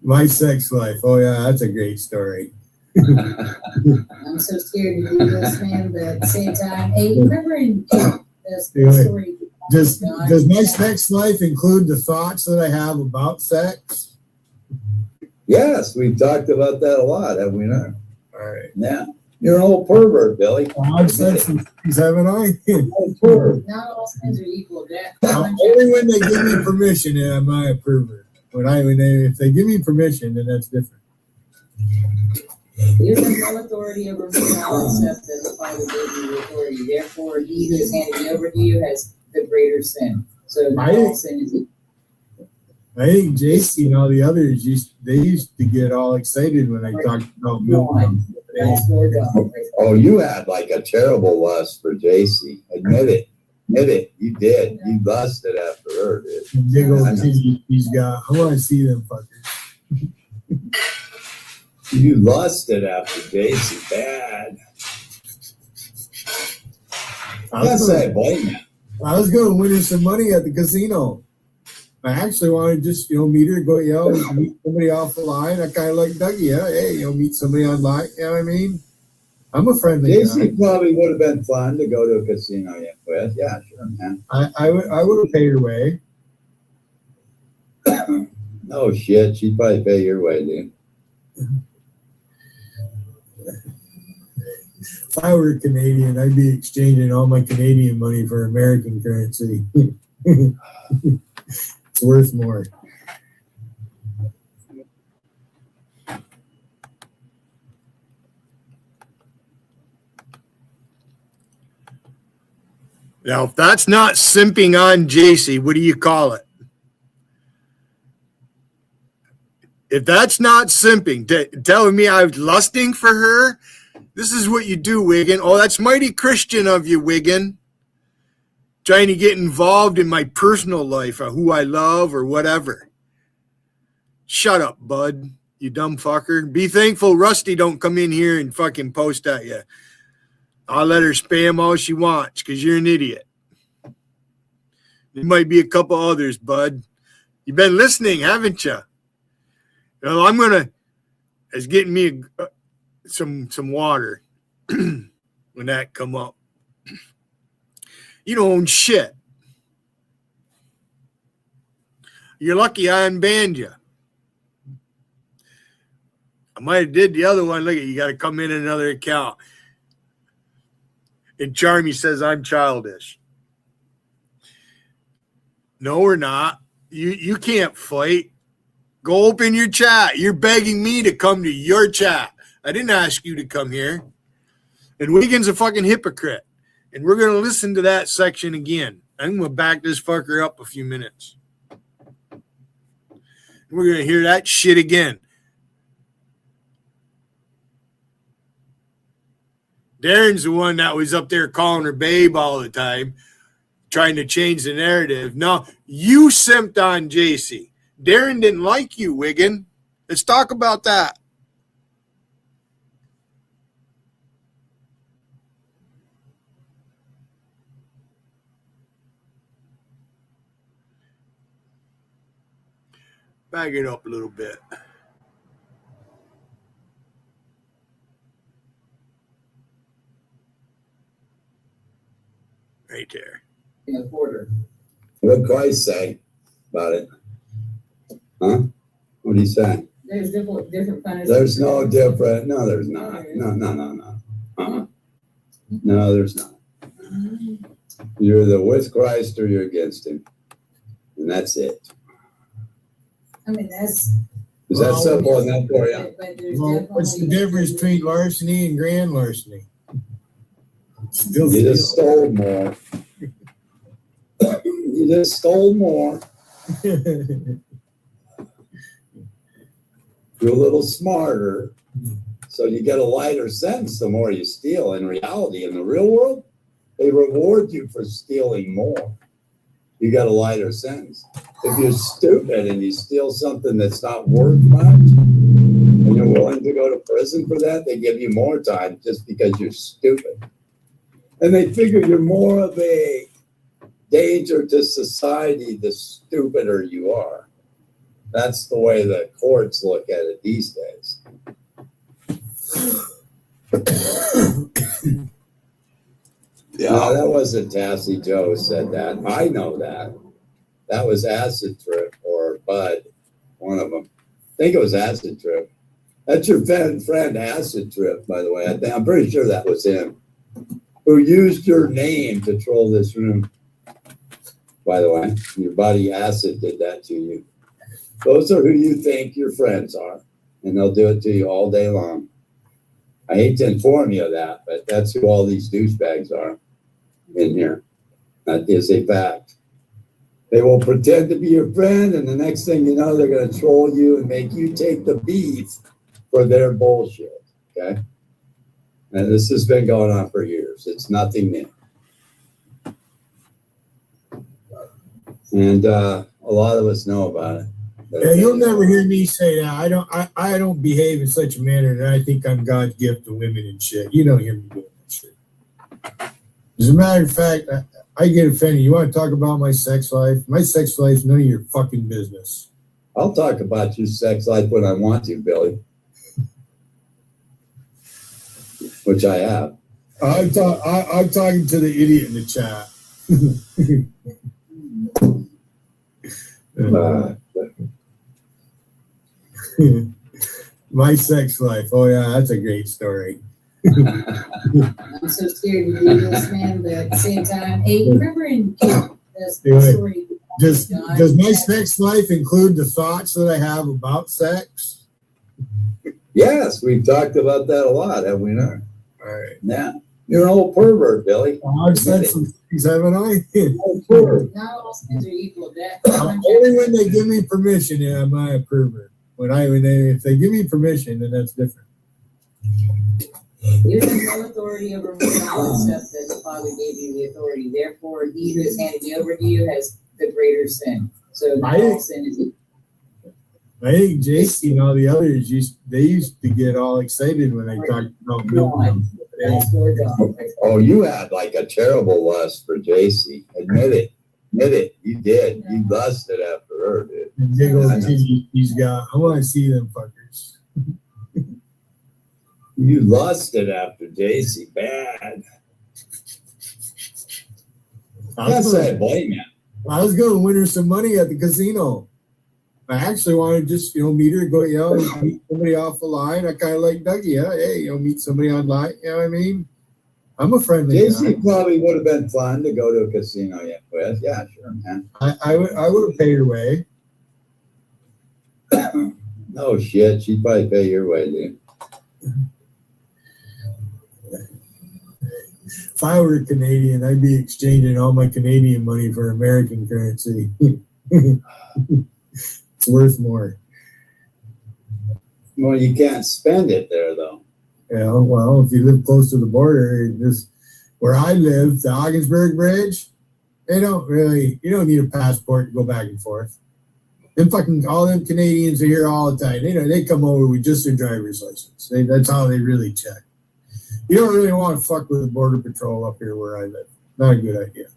My sex life. Oh yeah, that's a great story. I'm so scared to do this, man, but at the same time, hey, remember in this story? Does my sex life include the thoughts that I have about sex? Yes, we've talked about that a lot, have we not? All right. Yeah. You're an old pervert, Billy. I've said some things, haven't I? Not all sins are equal, Jack. Only when they give me permission am I a pervert. If they give me permission, then that's different. You have no authority over me and all except that the Father gave you authority. Therefore, he who is handed over to you has the greater sin. So not all sin is equal. I think JC and all the others used to get all excited when I talked about milk. Oh, you had like a terrible lust for JC. Admit it. You did. You lusted after her, dude. Big old titties he's got. I want to see them fuckers. You lusted after JC bad. I was going to win her some money at the casino. I actually wanted to just, meet her, go, meet somebody off the line. I kind of like Dougie, hey, meet somebody online. You know what I mean? I'm a friendly guy. JC probably would have been fun to go to a casino with. Yeah, sure, man. I would have paid her way. No shit, she'd probably pay your way, dude. If I were Canadian, I'd be exchanging all my Canadian money for American currency. It's worth more. Now, if that's not simping on JC, what do you call it? If that's not simping, telling me I was lusting for her, this is what you do, Wiggin. Oh, that's mighty Christian of you, Wiggin. Trying to get involved in my personal life or who I love or whatever. Shut up, bud, you dumb fucker. Be thankful Rusty don't come in here and fucking post at you. I'll let her spam all she wants because you're an idiot. There might be a couple others, bud. You've been listening, haven't you? Well, I'm gonna. It's getting me some water when that come up. You don't own shit. You're lucky I unbanned you. I might have did the other one. Look at you, got to come in another account. And Charmy says I'm childish. No, we're not. You can't fight. Go open your chat. You're begging me to come to your chat. I didn't ask you to come here. And Wiggins a fucking hypocrite. And we're going to listen to that section again. I'm going to back this fucker up a few minutes. We're going to hear that shit again. Darren's the one that was up there calling her babe all the time, trying to change the narrative. No, you simped on JC. Darren didn't like you, Wiggin. Let's talk about that. Back it up a little bit. Right there. In a quarter. What did Christ say about it? Huh? What did he say? There's different punishments. There's no different. No, there's not. No. No, there's not. You're either with Christ or you're against him. And that's it. I mean, that's. Is that simple enough for you? Well, what's the difference between larceny and grand larceny? Still You just stole more. You just stole more. You're a little smarter, so you get a lighter sentence the more you steal. In reality, in the real world, they reward you for stealing more. You got a lighter sentence. If you're stupid and you steal something that's not worth much, and you're willing to go to prison for that, they give you more time just because you're stupid. And they figure you're more of a danger to society the stupider you are. That's the way the courts look at it these days. Yeah, no, that wasn't Tassie Joe said that. I know that. That was Acid Trip or Bud, one of them. I think it was Acid Trip. That's your friend Acid Trip, by the way. I'm pretty sure that was him who used your name to troll this room. By the way, your buddy Acid did that to you. Those are who you think your friends are, and they'll do it to you all day long. I hate to inform you of that, but that's who all these douchebags are in here. That is a fact. They will pretend to be your friend, and the next thing you know, they're going to troll you and make you take the beef for their bullshit, okay? And this has been going on for years. It's nothing new. And a lot of us know about it. Yeah, you'll never hear me say that. I don't behave in such a manner that I think I'm God's gift to women and shit. You don't hear me doing that shit. As a matter of fact, I get offended. You want to talk about my sex life? My sex life is none of your fucking business. I'll talk about your sex life when I want to, Billy. Which I have. I'm talking to the idiot in the chat. My sex life. Oh yeah, that's a great story. I'm so scared to do this, man, but at the same time, hey, remember in the story? Does my sex life include the thoughts that I have about sex? Yes, we've talked about that a lot, have we not? All right. Yeah. You're an old pervert, Billy. I've said some things, haven't I? Old pervert. Not all sins are equal. Only when they give me permission am I a pervert. If they give me permission, then that's different. You have no authority over me except that the Father gave you the authority. Therefore, he who has handed me over to you has the greater sin. So all sin is equal. I think JC and all the others used to get all excited when I talked about milk. Oh, you had like a terrible lust for JC. Admit it. You did. You lusted after sure, dude. And big old titties he's got. I want to see them fuckers. You lusted after JC bad. Can't say I blame you. I was going to win her some money at the casino. I actually wanted to just, meet her, go, meet somebody off the line. I kind of like Dougie, yeah. Hey, meet somebody online. You know what I mean? I'm a friendly JC guy. probably would have been fun to go to a casino with. Yeah, sure, man. I would have paid her way. No shit, she'd probably pay your way, dude. If I were Canadian, I'd be exchanging all my Canadian money for American currency. It's worth more. Well, you can't spend it there, though. Yeah, well, if you live close to the border, just where I live, the Augsburg Bridge, you don't need a passport to go back and forth. Them fucking, all them Canadians are here all the time. They come over with just their driver's license. That's how they really check. You don't really want to fuck with the border patrol up here where I live. Not a good idea.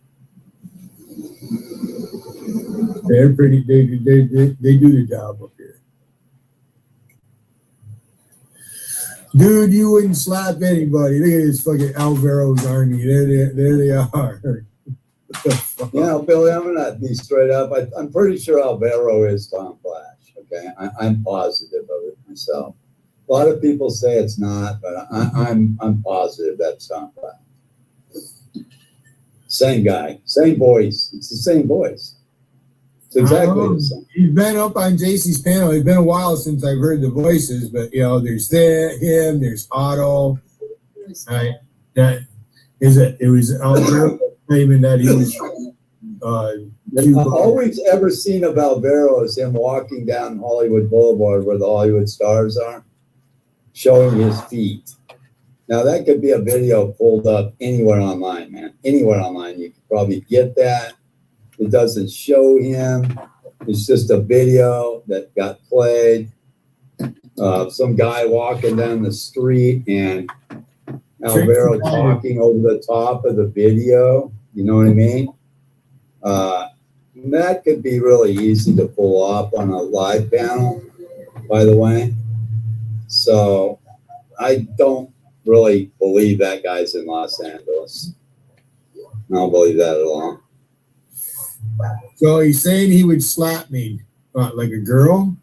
They're pretty. They do the job up here. Dude, you wouldn't slap anybody. Look at this fucking Alvaro's army. There they are. What the fuck? Billy, I'm gonna be straight up. I'm pretty sure Alvaro is Tom Flash. Okay, I'm positive of it myself. A lot of people say it's not, but I'm positive that's Tom Flash. Same guy, same voice. It's the same voice. It's exactly the same. He's been up on JC's panel. It's been a while since I've heard the voices, but there's him, there's Otto. Right? That is it. It was Alvaro claiming that he was. All we've ever seen of Alvaro is him walking down Hollywood Boulevard where the Hollywood stars are, showing his feet. Now that could be a video pulled up anywhere online, man. Anywhere online, you could probably get that. It doesn't show him. It's just a video that got played. Some guy walking down the street and Alvaro talking over the top of the video. You know what I mean? That could be really easy to pull off on a live panel, by the way. So I don't really believe that guy's in Los Angeles. I don't believe that at all. So he's saying he would slap me, like a girl?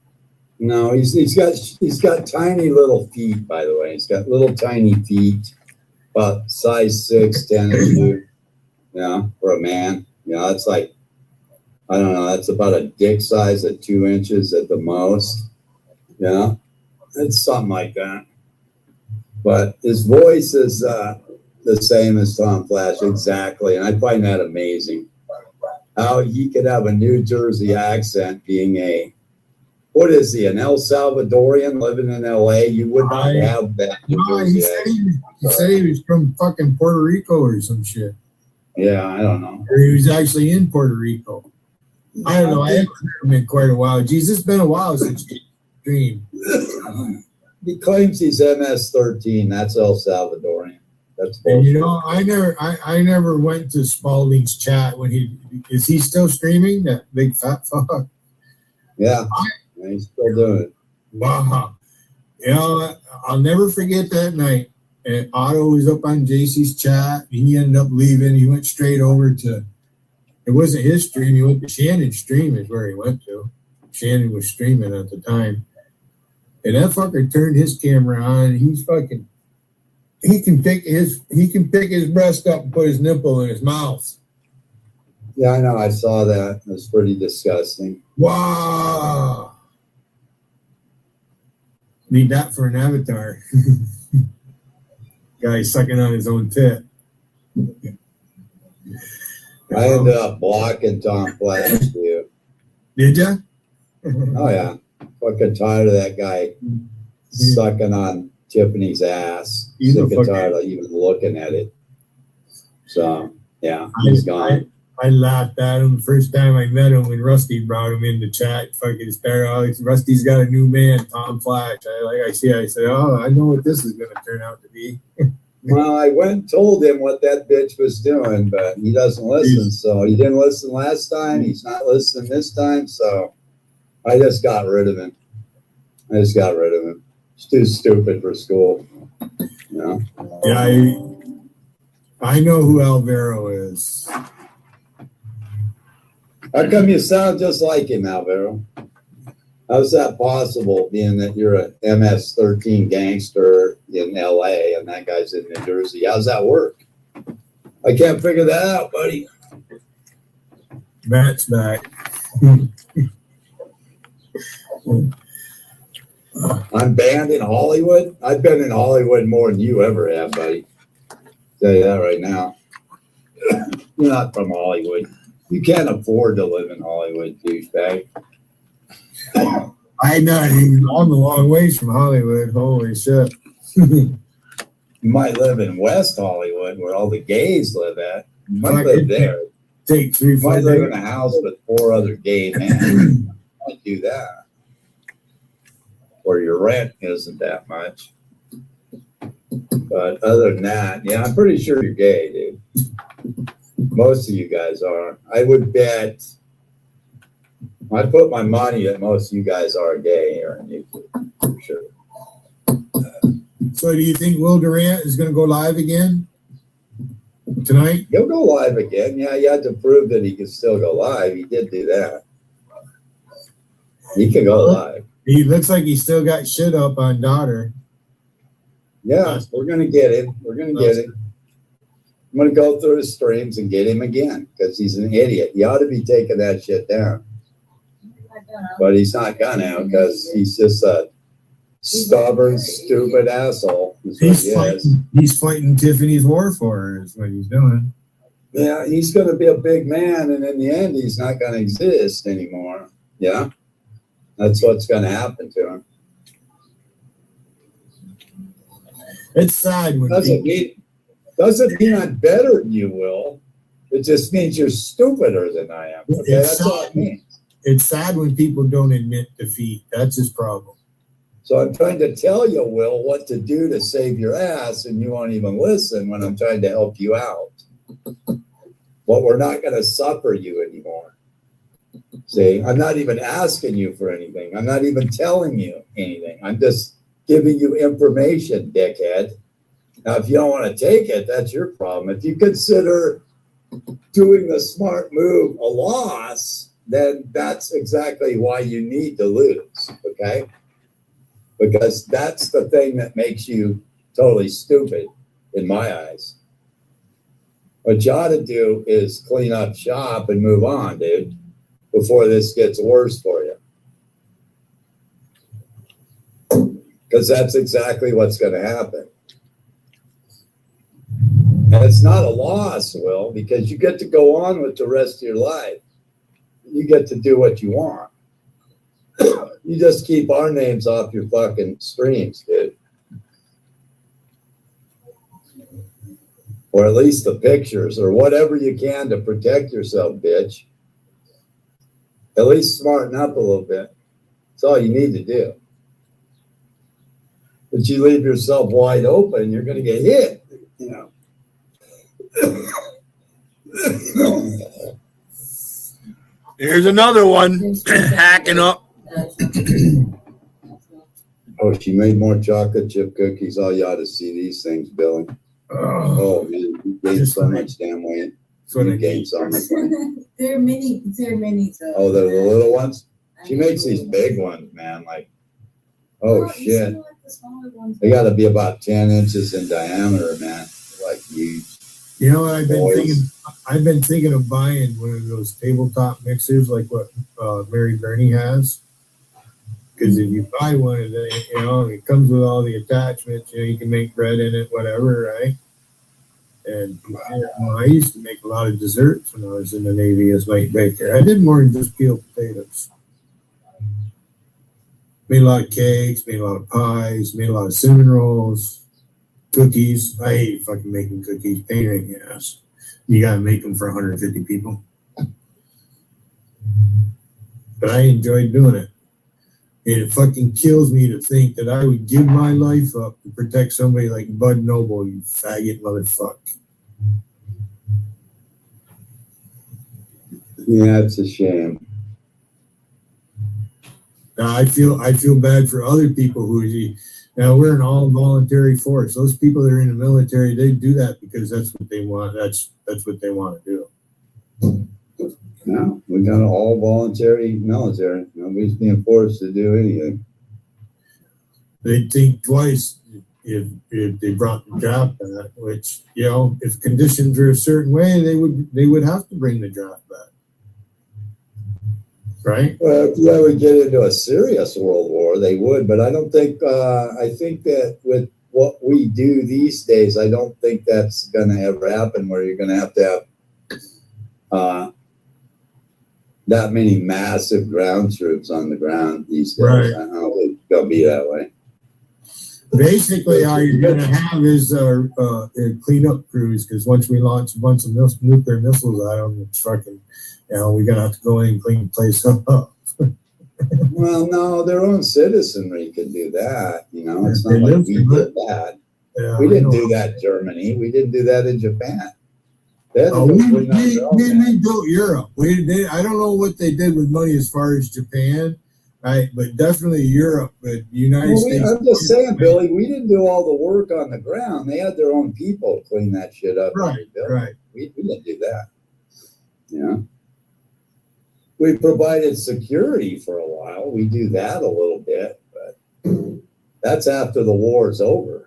No, he's got tiny little feet, by the way. He's got little tiny feet, about size 6, 10 or 2. For a man. That's like, I don't know, that's about a dick size at 2 inches at the most. It's something like that. But his voice is the same as Tom Flash, exactly. And I find that amazing. How he could have a New Jersey accent being what is he, an El Salvadorian living in LA? You would not have that New Jersey accent. He said he was from fucking Puerto Rico or some shit. Yeah, I don't know. Or he was actually in Puerto Rico. I don't know. I haven't heard him in quite a while. Geez, it's been a while since he streamed. He claims he's MS-13. That's El Salvadorian. That's bullshit. And I never went to Spalding's chat when is he still streaming, that big fat fuck? Yeah, he's still doing it. Wow. I'll never forget that night. And Otto was up on JC's chat. He ended up leaving. He went straight over to, it wasn't his stream. He went to Shannon's stream is where he went to. Shannon was streaming at the time. And that fucker turned his camera on. And he's fucking, he can pick his breast up and put his nipple in his mouth. Yeah, I know. I saw that. It was pretty disgusting. Wow. Need that for an avatar. Guy sucking on his own tit. I ended up blocking Tom Flash, too. Did ya? Oh, yeah. Fucking tired of that guy sucking on Tiffany's ass. Sick and tired of even looking at it. So, yeah, he's gone. I laughed at him the first time I met him when Rusty brought him in the chat. Fucking started, Rusty's got a new man, Tom Flash. I said, oh, I know what this is going to turn out to be. Well, I went and told him what that bitch was doing, but he doesn't listen. So he didn't listen last time. He's not listening this time. So I just got rid of him. He's too stupid for school. You know? Yeah, I know who Alvaro is. How come you sound just like him, Alvaro? How's that possible, being that you're a MS-13 gangster in LA and that guy's in New Jersey? How's that work? I can't figure that out, buddy. Matt's back. I'm banned in Hollywood? I've been in Hollywood more than you ever have, buddy. Tell you that right now. You're not from Hollywood. You can't afford to live in Hollywood, douchebag. I'm not even on the long ways from Hollywood. Holy shit. You might live in West Hollywood where all the gays live at. You might live there. Take 3 You might 4 live days. in a house with 4 other gay men. You might do that. Or your rent isn't that much. But other than that, yeah, I'm pretty sure you're gay, dude. Most of you guys are. I would bet, I put my money that most of you guys are gay here in YouTube, for sure. So do you think Will Durant is going to go live again tonight? He'll go live again. Yeah, you had to prove that he could still go live. He did do that. He can go live. He looks like he's still got shit up on Daughter. Yeah, we're going to get him. We're going to get him. I'm going to go through his streams and get him again because he's an idiot. He ought to be taking that shit down. But he's not going to because he's just a stubborn, stupid asshole. He's fighting Tiffany's war for her is what he's doing. Yeah, he's going to be a big man, and in the end, he's not going to exist anymore. Yeah, that's what's going to happen to him. It's sad when Doesn't mean I'm better than you, Will. It just means you're stupider than I am. Okay, that's all it means. It's sad when people don't admit defeat. That's his problem. So I'm trying to tell you, Will, what to do to save your ass, and you won't even listen when I'm trying to help you out. But we're not going to suffer you anymore. See, I'm not even asking you for anything. I'm not even telling you anything. I'm just giving you information, dickhead. Now, if you don't want to take it, that's your problem. If you consider doing the smart move a loss, then that's exactly why you need to lose, okay? Because that's the thing that makes you totally stupid in my eyes. What you ought to do is clean up shop and move on, dude, before this gets worse for you. Because that's exactly what's going to happen. And it's not a loss, Will, because you get to go on with the rest of your life. You get to do what you want. You just keep our names off your fucking streams, dude. Or at least the pictures, or whatever you can to protect yourself, bitch. At least smarten up a little bit. That's all you need to do. But you leave yourself wide open, you're going to get hit, you know. Here's another one hacking up. Oh, she made more chocolate chip cookies. Oh, you ought to see these things, Billy. Oh, man, you gained so much damn weight. You gained so much weight. They're mini. Oh, they're the little ones? She makes these big ones, man. Like, oh, shit. They got to be about 10 inches in diameter, man. Like huge. You know what I've been thinking of buying one of those tabletop mixers like what Mary Bernie has. Because if you buy one of them, you know, it comes with all the attachments, you know, you can make bread in it, whatever, right? And I used to make a lot of desserts when I was in the Navy as night baker. I did more than just peel potatoes. Made a lot of cakes, made a lot of pies, made a lot of cinnamon rolls, cookies. I hate fucking making cookies. Pain in the ass. You gotta make them for 150 people. But I enjoyed doing it. And it fucking kills me to think that I would give my life up to protect somebody like Bud Noble, you faggot motherfucker. Yeah, it's a shame. Now, I feel bad for other people now we're an all voluntary force. Those people that are in the military, they do that because that's what they want. That's what they want to do. No, we got an all voluntary military. Nobody's being forced to do anything. They'd think twice if they brought the draft back, which, if conditions were a certain way, they would have to bring the draft back. Right? Well, if you ever get into a serious world war, they would, but I don't think, I think that with what we do these days, I don't think that's going to ever happen where you're going to have that many massive ground troops on the ground these days. Right. I don't think it's going to be that way. Basically, all you're going to have is a cleanup crews, because once we launch a bunch of nuclear missiles at them, it's fucking, we're going to have to go in and clean the place up. Well, no, their own citizenry can do that. It's They not like live we to did that. Yeah, We didn't I know. do that in Germany. We didn't do that in Japan. They had to Oh, go we clean up their own mess. rebuilt Europe. I don't know what they did with money as far as Japan, right? But definitely Europe, but United States. I'm just saying, Billy, we didn't do all the work on the ground. They had their own people clean that shit up. and Right, rebuild. right. We didn't do that. We provided security for a while. We do that a little bit, but that's after the war's over.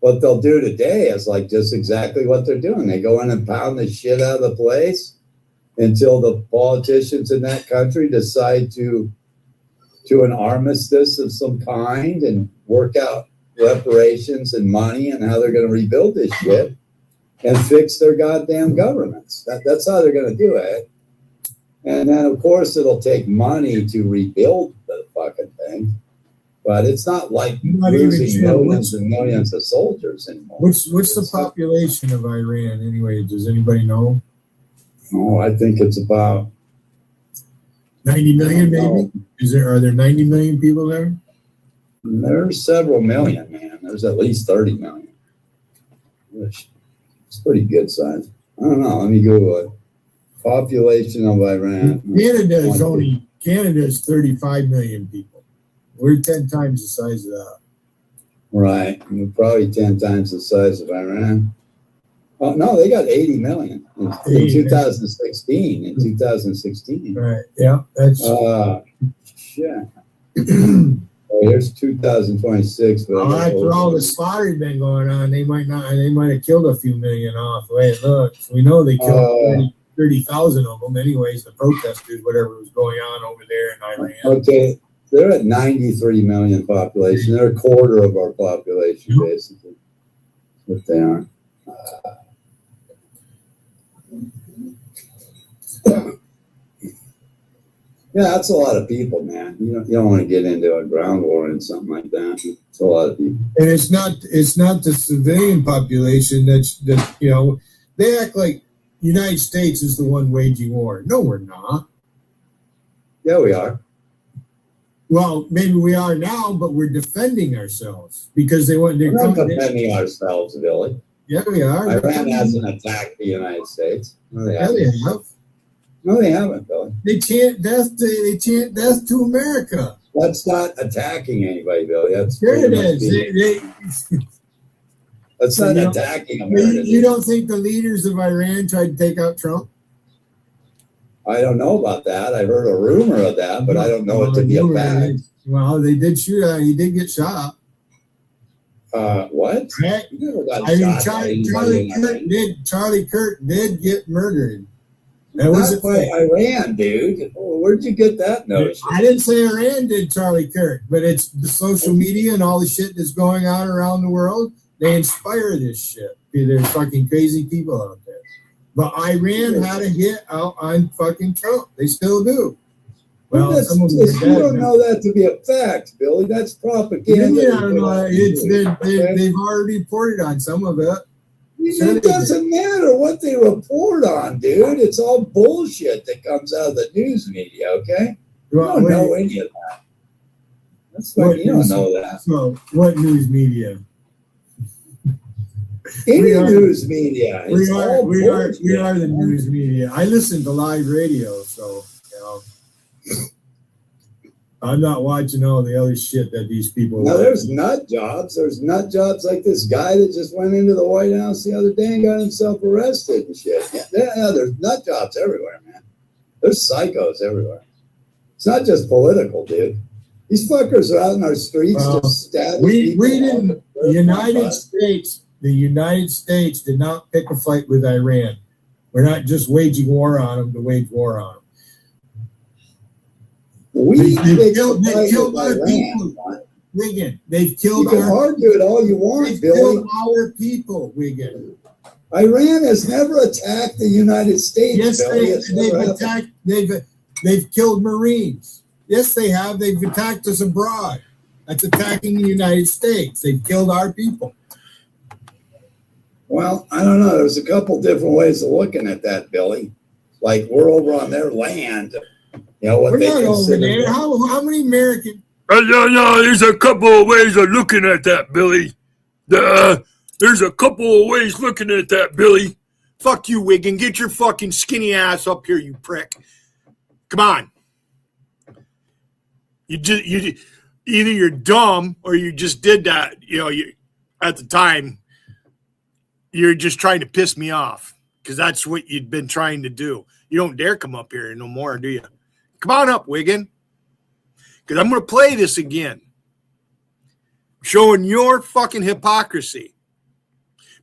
What they'll do today is like just exactly what they're doing. They go in and pound the shit out of the place until the politicians in that country decide to an armistice of some kind and work out reparations and money and how they're going to rebuild this shit and fix their goddamn governments. That's how they're going to do it. And then, of course, it'll take money to rebuild the fucking thing. But it's not like Not even losing sure millions and millions of soldiers anymore. What's the population of Iran anyway? Does anybody know? Oh, I think it's about 90 million, I don't maybe? Are there 90 million people there? There's several million, man. There's at least 30 million. Which is pretty good size. I don't know. Let me Google it. Population of Iran. Canada is 35 million people. We're 10 times the size of that. Right. We're probably 10 times the size of Iran. Oh, no, they got 80 million in 2016. In 2016. Right. Yeah. That's Shit. Here's 2026. But after all the slaughter been going on, they might have killed a few million off the way it looks. We know they killed 30,000 of them anyways, the protesters, whatever was going on over there in Iran. Okay. They're at 93 million population. They're a quarter of our population, basically. What they are. Yeah, that's a lot of people, man. You don't want to get into a ground war and something like that. It's a lot of people. And it's not the civilian population they act like United States is the one waging war. No, we're not. Yeah, we are. Well, maybe we are now, but we're defending ourselves because they're We're not coming in. defending ourselves, Billy. Yeah, we are. Iran hasn't attacked the United States. No, they Yeah, haven't. they have. No, they haven't, Billy. They chant death to America. That's not attacking anybody, Billy. That's There it pretty is. much that's not attacking America. You don't think the leaders of Iran tried to take out Trump? I don't know about that. I heard a rumor of that, but I don't know it to be a fact. Well, they did shoot. He did get shot. What? Right? You never got I mean, shot by anybody Charlie Kirk did get murdered. That Not was a by thing. Iran, dude. Oh, where'd you get that notion? I didn't say Iran did Charlie Kirk, but it's the social media and all the shit that's going on around the world. They inspire this shit. There's fucking crazy people out there. But Iran had a hit out on fucking Trump. They still do. Well, some of them are You dead don't now. know that to be a fact, Billy. That's propaganda. Yeah, I don't know. They've already reported on some of it. It doesn't matter what they report on, dude. It's all bullshit that comes out of the news media, okay? You don't know any of that. That's why you don't know that. So, what news media? Any We are- news media. It's all We are bullshit. the news media. I listen to live radio, so I'm not watching all the other shit that these people. Now there's nut jobs. There's nut jobs like this guy that just went into the White House the other day and got himself arrested and shit. Yeah, there's nut jobs everywhere, man. There's psychos everywhere. It's not just political, dude. These fuckers are out in our streets just stabbing people. We didn't. The United States did not pick a fight with Iran. We're not just waging war on them to wage war on them. They've killed our people, Wigan. They've killed you can argue it all you want, Billy. Killed our people, Wigan. Iran has never attacked the United States. Yes, Billy. they've attacked. They've killed Marines. Yes, they have. They've attacked us abroad. That's attacking the United States. They've killed our people. Well, I don't know. There's a couple different ways of looking at that, Billy. Like we're over on their land. You know what we're they not over consider. there. How many American? No, there's a couple of ways of looking at that, Billy. There's a couple of ways looking at that, Billy. Fuck you, Wigan. Get your fucking skinny ass up here, you prick. Come on. You either you're dumb or you just did that. You know, at the time, you're just trying to piss me off because that's what you'd been trying to do. You don't dare come up here no more, do you? Come on up, Wigan. Because I'm going to play this again. Showing your fucking hypocrisy.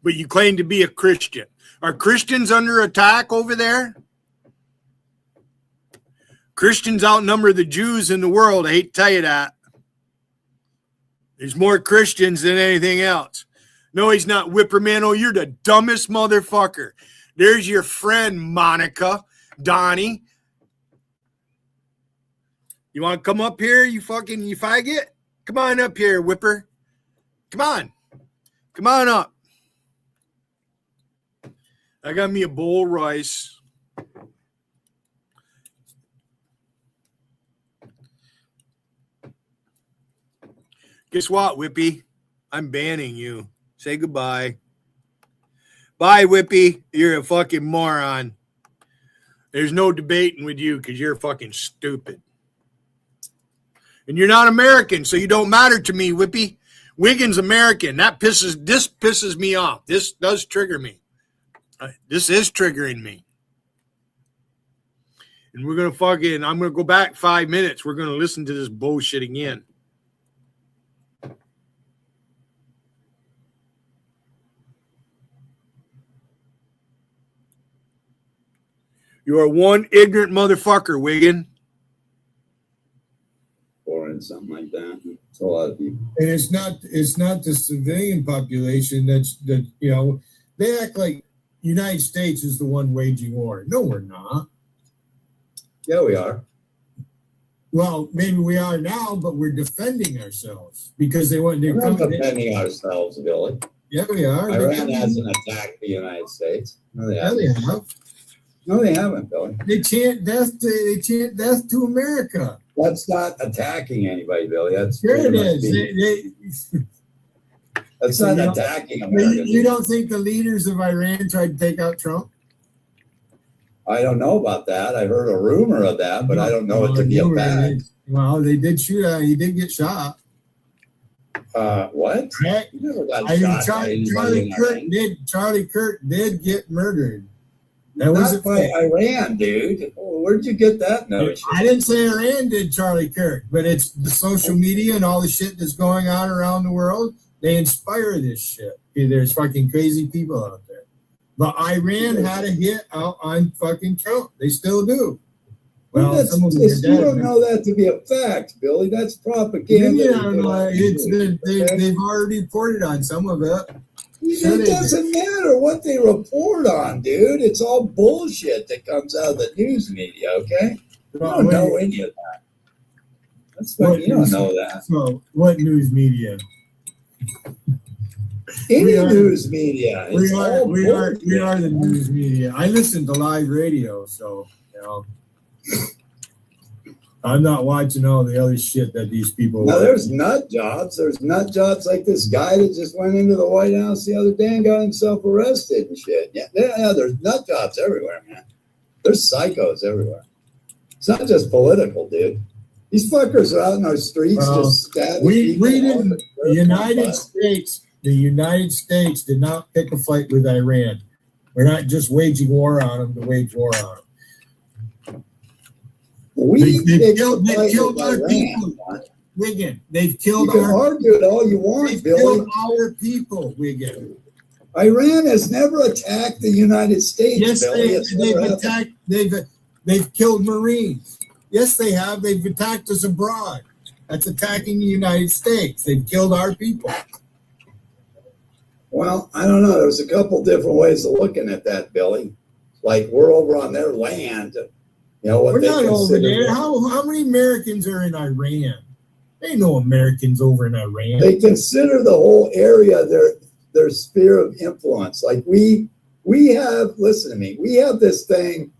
But you claim to be a Christian. Are Christians under attack over there? Christians outnumber the Jews in the world. I hate to tell you that. There's more Christians than anything else. No, he's not, Whipperman. Oh, you're the dumbest motherfucker. There's your friend, Monica, Donnie. You want to come up here, you faggot? Come on up here, Whipper. Come on. Come on up. I got me a bowl of rice. Guess what, Whippy? I'm banning you. Say goodbye. Bye, Whippy. You're a fucking moron. There's no debating with you because you're fucking stupid. And you're not American, so you don't matter to me, Whippy. Wigan's American. This pisses me off. This does trigger me. This is triggering me. And I'm going to go back 5 minutes. We're going to listen to this bullshit again. You are one ignorant motherfucker, Wigan. Or something like that. It's a lot of people. And it's not the civilian population that they act like United States is the one waging war. No, we're not. Yeah, we are. Well, maybe we are now, but we're defending ourselves because they want to We're come not defending ourselves, Billy. Yeah, we are. Iran hasn't attacked the United States. No, they Yeah, haven't. they have. No, they haven't, Billy. They chant death to America. That's not attacking anybody, Billy. That's Sure it pretty much is. that's not attacking America. You don't think the leaders of Iran tried to take out Trump? I don't know about that. I heard a rumor of that, but I don't know it to be a fact. Well, they did shoot. He did get shot. What? Right? You never got I mean, shot by anybody in Charlie Kirk did get murdered. That Not wasn't by Iran, dude. Where'd you get that notion? I didn't say Iran did Charlie Kirk, but it's the social media and all the shit that's going on around the world. They inspire this shit. There's fucking crazy people out there. But Iran had a hit out on fucking Trump. They still do. Well, you don't know that to be a fact, Billy. That's propaganda. They've already reported on some of it. It doesn't matter what they report on, dude. It's all bullshit that comes out of the news media, okay? You don't know any of that. That's what you don't know that. So, what news media? Any news media. We are the news media. I listen to live radio, so I'm not watching all the other shit that these people. Now there's nut jobs. There's nut jobs like this guy that just went into the White House the other day and got himself arrested and shit. Yeah, there's nut jobs everywhere, man. There's psychos everywhere. It's not just political, dude. These fuckers are out in our streets just stabbing We people. didn't. The United States. States did not pick a fight with Iran. We're not just waging war on them to wage war on them. They've killed our people. Wigan, they've killed You can our. argue it all you want, They've Billy. killed our people, Wigan. Iran has never attacked the United States. Yes, Billy. It's never they've happened. attacked. They've killed Marines. Yes, they have. They've attacked us abroad. That's attacking the United States. They've killed our people. Well, I don't know. There's a couple different ways of looking at that, Billy. Like we're over on their land. You know what We're they not over consider. there. How many Americans are in Iran? There ain't no Americans over in Iran. They consider the whole area their sphere of influence. Like we have. Listen to me. We have this thing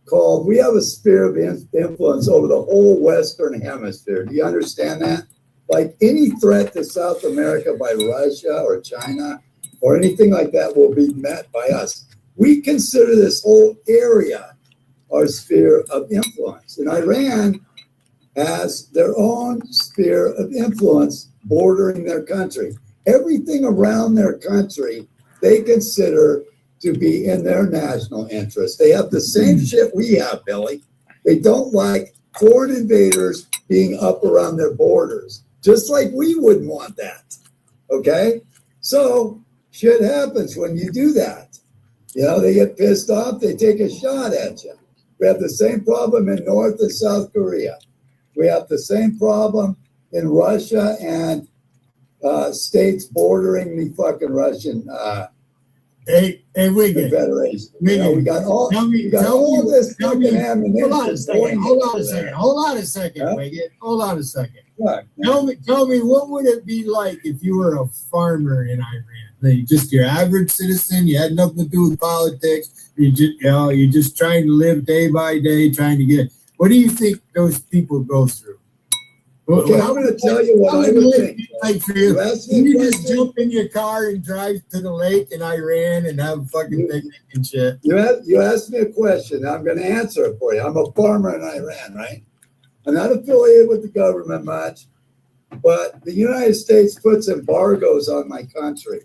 called. We have a sphere of influence over the whole Western Hemisphere. Do you understand that? Like any threat to South America by Russia or China or anything like that will be met by us. We consider this whole area our sphere of influence. And Iran has their own sphere of influence bordering their country. Everything around their country they consider to be in their national interest. They have the same shit we have, Billy. They don't like foreign invaders being up around their borders, just like we wouldn't want that. Okay? So shit happens when you do that. You know, they get pissed off, they take a shot at you. We have the same problem in North and South Korea. We have the same problem in Russia and states bordering the fucking Russian Hey, Wigan. Confederation. Wigan. You know, we got all, this fucking ammunition. Hold on a second. Hold on a second, Huh? Wigan. Hold on a second. What? Tell me, what would it be like if you were a farmer in Iran? Like just your average citizen, you had nothing to do with politics. You're just trying to live day by day, trying to get. What do you think those people go through? Okay, I'm going to tell you what I would think. Like for you, You asked me a you just question. jump in your car and drive to the lake in Iran and have a fucking picnic and shit. You asked me a question. I'm going to answer it for you. I'm a farmer in Iran, right? I'm not affiliated with the government much, but the United States puts embargoes on my country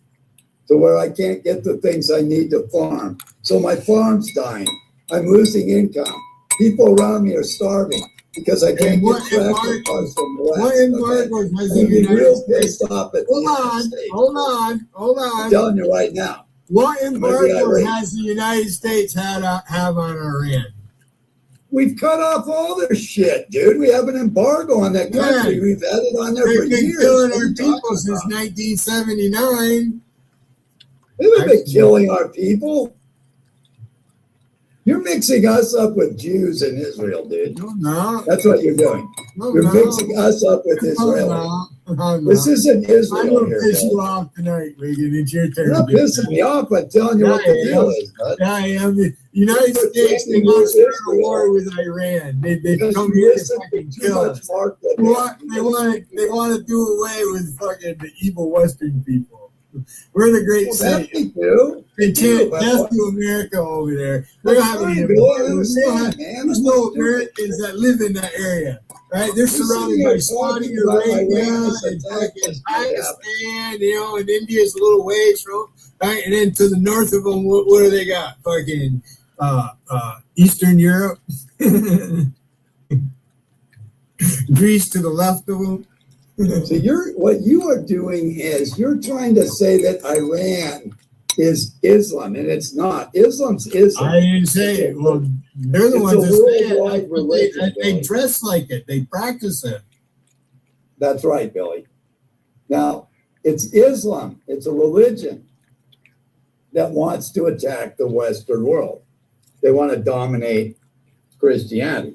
to where I can't get the things I need to farm. So my farm's dying. I'm losing income. People around me are starving because I can't get tractor parts from the West. What embargoes has the I'm United real States? pissed off at the United States. Hold I'm on. telling you right now. What embargoes irate. has the United States have on Iran? We've cut off all their shit, dude. We have an embargo on that country. Yeah. We've had it on there for They've been years. killing What are our you talking people since about? 1979. They haven't been killing our people. You're mixing us up with Jews in Israel, dude. No, That's what you're doing. You're mixing us up with Israel. This isn't I'm Israel gonna here, piss you bud. off tonight, Reagan. It's your turn. You're not to do pissing that. me off by telling you what the Yeah, deal is, bud. Yeah, I am. The United You're States did claiming not you're start a Israel. war with Iran. They Because come you here to listen fucking to too kill much us. Mark They want to do away with fucking the evil Western people. We're the great Well, that Satan. we do. They chant but death what- to America over there. They don't have any Fine, Bill, I Americans. understand, man. There's no Americans that live in that area, right? They're surrounded by Saudi talking about Arabia Iran as a and attack fucking that's gonna happen. Pakistan, and India's a little ways from, right? And then to the north of them, what do they got? Fucking Eastern Europe, Greece to the left of them. So what you are doing is you're trying to say that Iran is Islam, and it's not. Islam's Islam. I didn't say it. Well, they're the It's ones a that say worldwide it. religion, They Billy. dress like it. They practice it. That's right, Billy. Now, it's Islam. It's a religion that wants to attack the Western world. They want to dominate Christianity.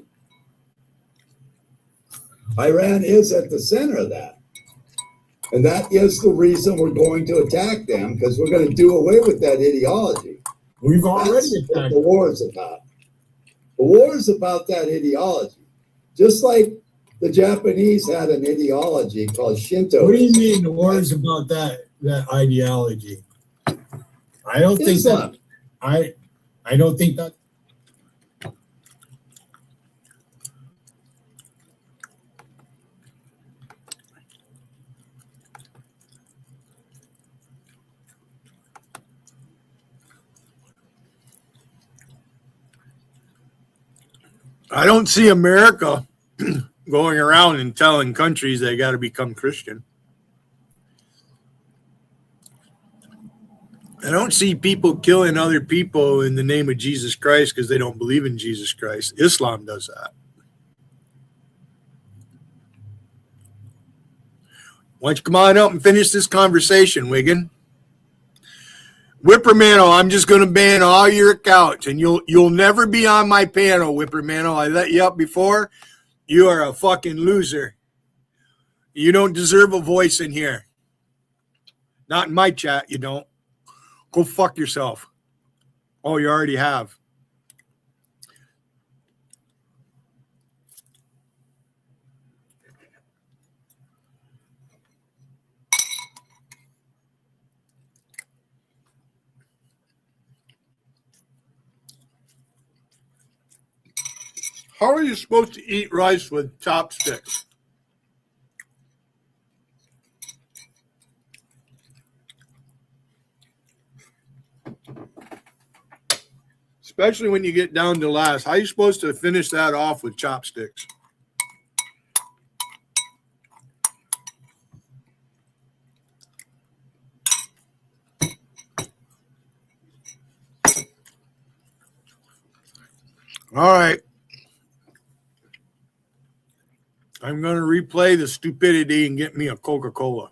Iran is at the center of that. And that is the reason we're going to attack them, because we're going to do away with that ideology. We've already That's what attacked. the war is about. The war is about that ideology. Just like the Japanese had an ideology called Shinto. What do you mean the war is about that ideology? I don't think Islam. that. I don't think that. I don't see America going around and telling countries they got to become Christian. I don't see people killing other people in the name of Jesus Christ because they don't believe in Jesus Christ. Islam does that. Why don't you come on up and finish this conversation, Wiggin? Whippermantle, I'm just going to ban all your accounts, and you'll never be on my panel, Whippermantle. I let you up before. You are a fucking loser. You don't deserve a voice in here. Not in my chat, you don't. Go fuck yourself. Oh, you already have. How are you supposed to eat rice with chopsticks? Especially when you get down to last. How are you supposed to finish that off with chopsticks? All right. I'm going to replay the stupidity and get me a Coca-Cola.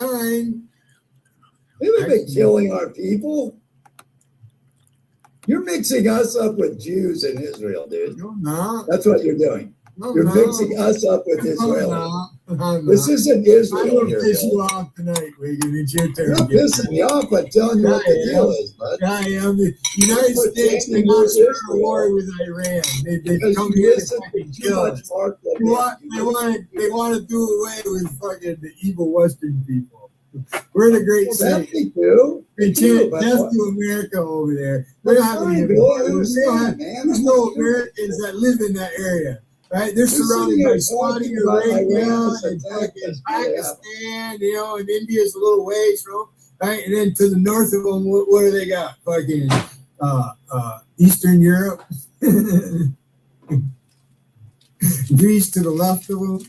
Fine. Haven't been killing our people. You're mixing us up with Jews in Israel, dude. No, I'm not. That's what you're doing. No, You're no. mixing us up with No, Israel. I'm This not. isn't I'm Israel gonna here, piss you Bill. off tonight, Wiggin. It's your turn. You're not pissing me off by telling you what the deal is, bud. I am. The United You're States taking cannot Israel. start a war with Iran. They Because come you here to listen fucking to too kill much us. Mark They want to do away with fucking the evil Western people. We're in a great Well, that city. they do. They They do, chant but death what- to America over there. They don't have Fine, any. Bill, I understand, man. There's no Americans that live in that area, right? They're surrounded by Saudi Arabia and fucking Pakistan, and India's a little ways from, right? And then to the north of them, what do they got? Fucking Eastern Europe, Greece to the left of them.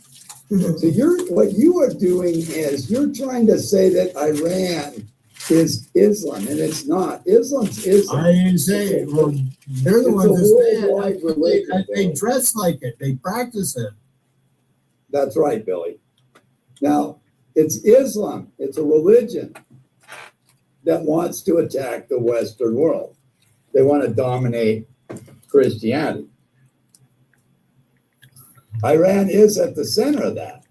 So what you are doing is you're trying to say that Iran is Islam, and it's not. Islam's Islam. I didn't say it. Well, they're the It's ones a that say worldwide it. religion, They Billy. dress like it. They practice it. That's right, Billy. Now, it's Islam. It's a religion that wants to attack the Western world. They want to dominate Christianity. Iran is at the center of that.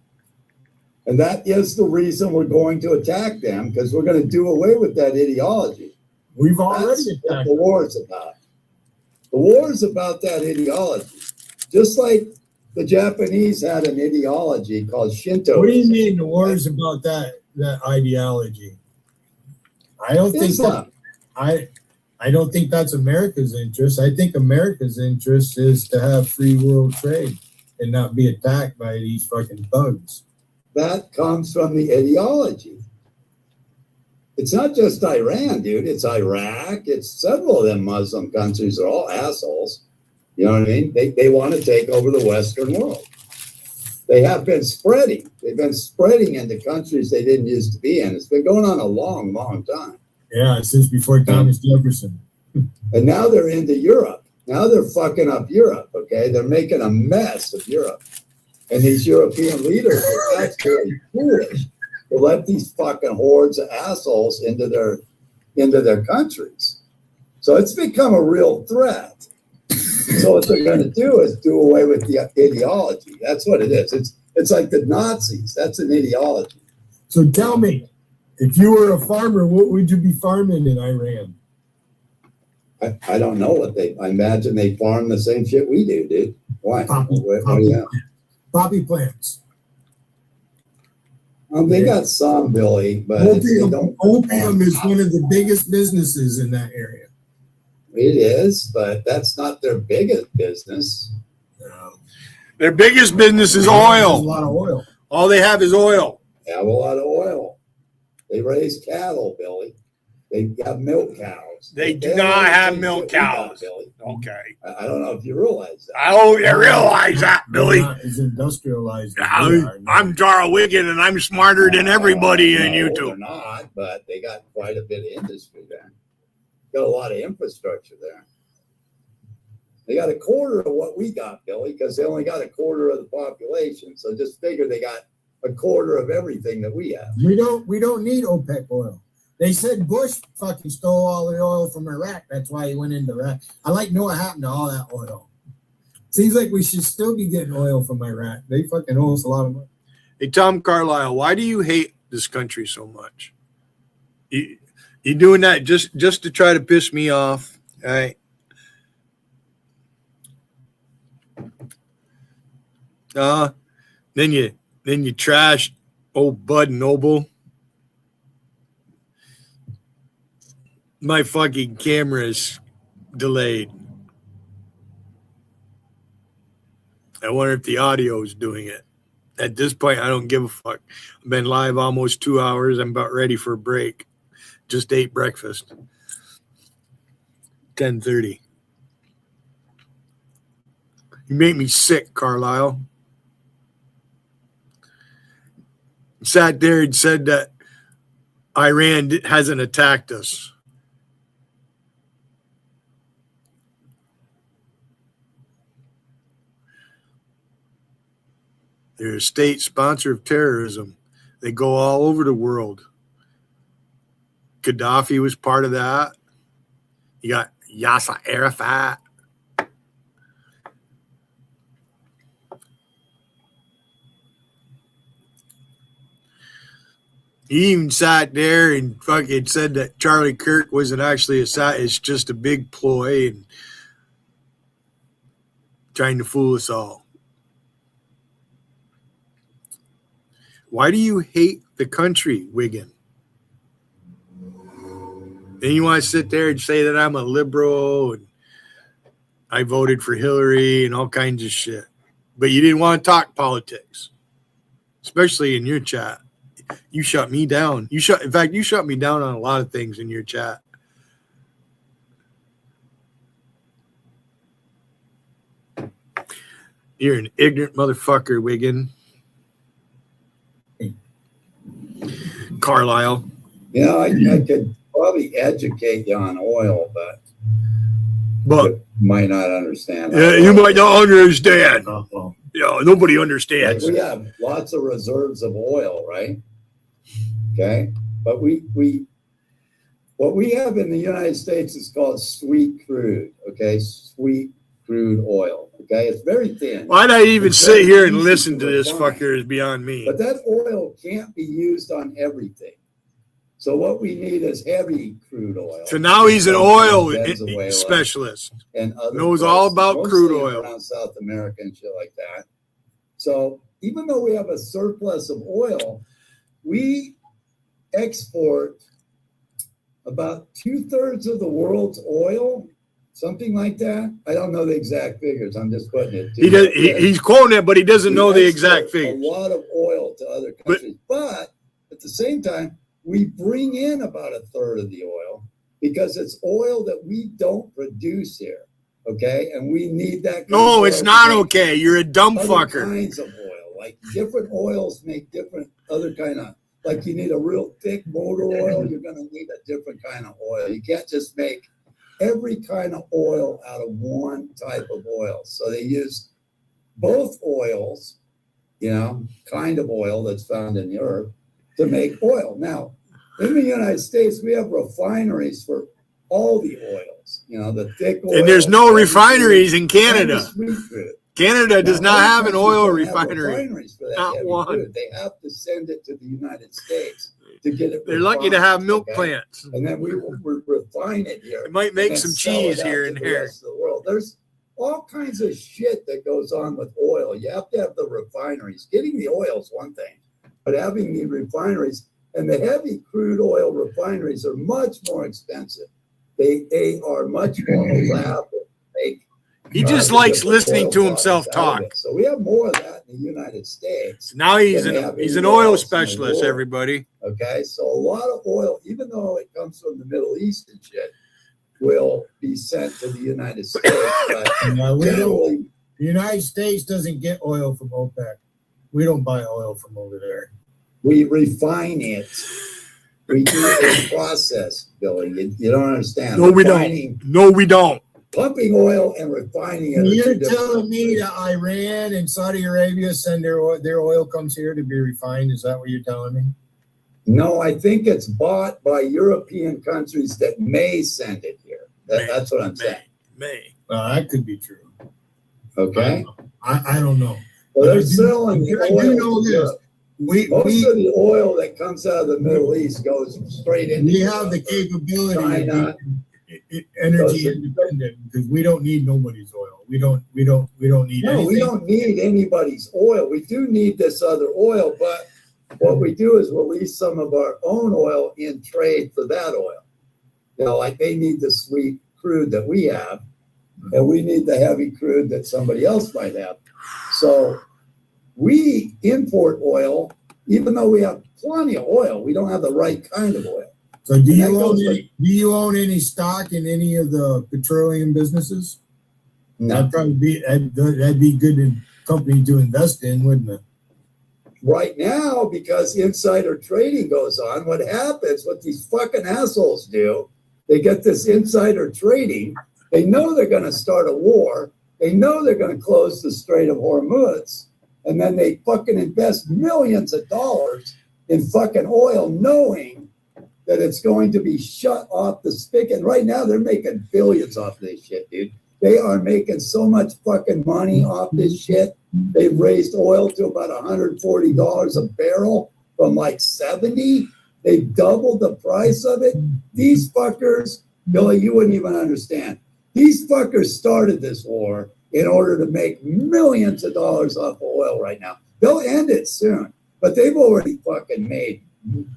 And that is the reason we're going to attack them, because we're going to do away with that ideology. We've That's already what attacked. the war is about. The war is about that ideology. Just like the Japanese had an ideology called Shinto. What do you mean the war is about that ideology? I don't think that, Islam. I don't think that's America's interest. I think America's interest is to have free world trade and not be attacked by these fucking thugs. That comes from the ideology. It's not just Iran, dude. It's Iraq. It's several of them Muslim countries are all assholes. You know what I mean? They want to take over the Western world. They have been spreading. They've been spreading into countries they didn't used to be in. It's been going on a long, long time. Yeah, since before Thomas Jefferson. And now they're into Europe. Now they're fucking up Europe, okay? They're making a mess of Europe. And these European leaders are that's very foolish to let these fucking hordes of assholes into their countries. So it's become a real threat. So what they're going to do is do away with the ideology. That's what it is. It's like the Nazis. That's an ideology. So tell me, if you were a farmer, what would you be farming in Iran? I don't know I imagine they farm the same shit we do, dude. Why? What do you have? Poppy plants. They got some, Billy, but Opium is one of the biggest businesses in that area. It is, but that's not their biggest business. Their biggest business is There's a oil. lot of oil. All they have is oil. They have a lot of oil. They raise cattle, Billy. They got milk cows. They do have not all the have same milk shit we got, cows. Billy. Okay. I don't know if you realize that. I hope you realize that, Billy. They're not as industrialized as we are. I'm Jarl Wiggin, and I'm smarter than everybody in No, YouTube. They're not, but they got quite a bit of industry there. Got a lot of infrastructure there. They got a quarter of what we got, Billy, because they only got a quarter of the population. So just figure they got a quarter of everything that we have. We don't need OPEC oil. They said Bush fucking stole all the oil from Iraq. That's why he went into Iraq. I like to know what happened to all that oil. Seems like we should still be getting oil from Iraq. They fucking owe us a lot of money. Hey, Tom Carlisle, why do you hate this country so much? You doing that just to try to piss me off, all right? Then you trash old Bud Noble. My fucking camera is delayed. I wonder if the audio is doing it. At this point, I don't give a fuck. I've been live almost 2 hours. I'm about ready for a break. Just ate breakfast. 10:30. You make me sick, Carlisle. Sat there and said that Iran hasn't attacked us. They're a state sponsor of terrorism. They go all over the world. Gaddafi was part of that. You got Yasser Arafat. He even sat there and fucking said that Charlie Kirk wasn't actually it's just a big ploy and trying to fool us all. Why do you hate the country, Wiggin? Then you want to sit there and say that I'm a liberal and I voted for Hillary and all kinds of shit. But you didn't want to talk politics, especially in your chat. You shut me down. You shut me down on a lot of things in your chat. You're an ignorant motherfucker, Wiggin. Carlisle. Yeah, I could probably educate you on oil, but you might not understand. Yeah, you might not understand. Uh-oh. Yeah, nobody understands. Like we have lots of reserves of oil, right? Okay, but what we have in the United States is called sweet crude. Okay, sweet crude oil. Okay, it's very thin. Why'd I even sit here and listen to this fucker is beyond me. But that oil can't be used on everything. So what we need is heavy crude oil. So now he's an oil specialist. And knows all about crude oil around South America and shit like that. So even though we have a surplus of oil, we export about 2/3 of the world's oil, something like that. I don't know the exact figures. I'm just putting it. He's quoting it, but he doesn't know the exact figures. A lot of oil to other countries, but at the same time, we bring in about 1/3 of the oil because it's oil that we don't produce here. Okay, and we need that. No, it's not okay. You're a dumb fucker. Kinds of oil, like different oils make different other kind of. Like you need a real thick motor oil, you're going to need a different kind of oil. You can't just make every kind of oil out of one type of oil. So they use both oils, kind of oil that's found in the earth to make oil. Now, in the United States, we have refineries for all the oils, the thick oil. And there's no refineries in Canada. Canada does not have an oil refinery. Not one. They have to send it to the United States to get it. They're lucky to have milk plants. And then we refine it here. They might make some cheese here and there. The world. There's all kinds of shit that goes on with oil. You have to have the refineries. Getting the oil is one thing, but having the refineries and the heavy crude oil refineries are much more expensive. They are much more elaborate. He just to likes get the listening oil to himself products out of talk. it. So we have more of that in the United States. Now he's than they have an anywhere oil else in the specialist, world. everybody. Okay, so a lot of oil, even though it comes from the Middle East and shit, will be sent to the United States. But generally, the United States doesn't get oil from OPEC. We don't buy oil from over there. we refine it. We do a process, Billy. You don't understand. No, we don't. No, we don't. Pumping oil and refining it. You're telling me that Iran and Saudi Arabia send their oil comes here to be refined? Is that what you're telling me? No, I think it's bought by European countries that may send it here. That's what I'm saying. May. That could be true. Okay. I don't know. Well, they're selling the oil. I do know this. Most of the oil that comes out of the Middle East goes straight into. We have the capability China. of being energy independent because we don't need nobody's oil. We don't need anything. We don't need anybody's oil. We do need this other oil, but what we do is release some of our own oil in trade for that oil. You know, like they need the sweet crude that we have, and we need the heavy crude that somebody else might have. So we import oil, even though we have plenty of oil, we don't have the right kind of oil. So do you own any stock in any of the petroleum businesses? No. That'd be good company to invest in, wouldn't it? Right now, because insider trading goes on, what happens, what these fucking assholes do, they get this insider trading. They know they're going to start a war. They know they're going to close the Strait of Hormuz. And then they fucking invest millions of dollars in fucking oil, knowing that it's going to be shut off the spigot. And right now, they're making billions off this shit, dude. They are making so much fucking money off this shit. They've raised oil to about $140 a barrel from like 70. They've doubled the price of it. These fuckers, Billy, you wouldn't even understand. These fuckers started this war in order to make millions of dollars off of oil right now. They'll end it soon, but they've already fucking made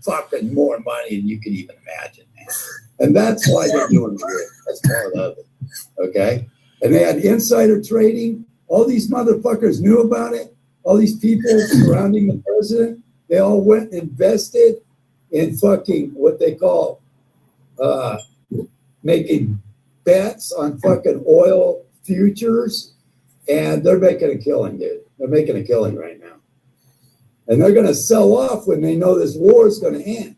fucking more money than you can even imagine, man. And that's why they're doing it. That's part of it. Okay? And they had insider trading. All these motherfuckers knew about it. All these people surrounding the president, they all went and invested in fucking what they call making bets on fucking oil futures. And they're making a killing, dude. They're making a killing right now. And they're going to sell off when they know this war is going to end.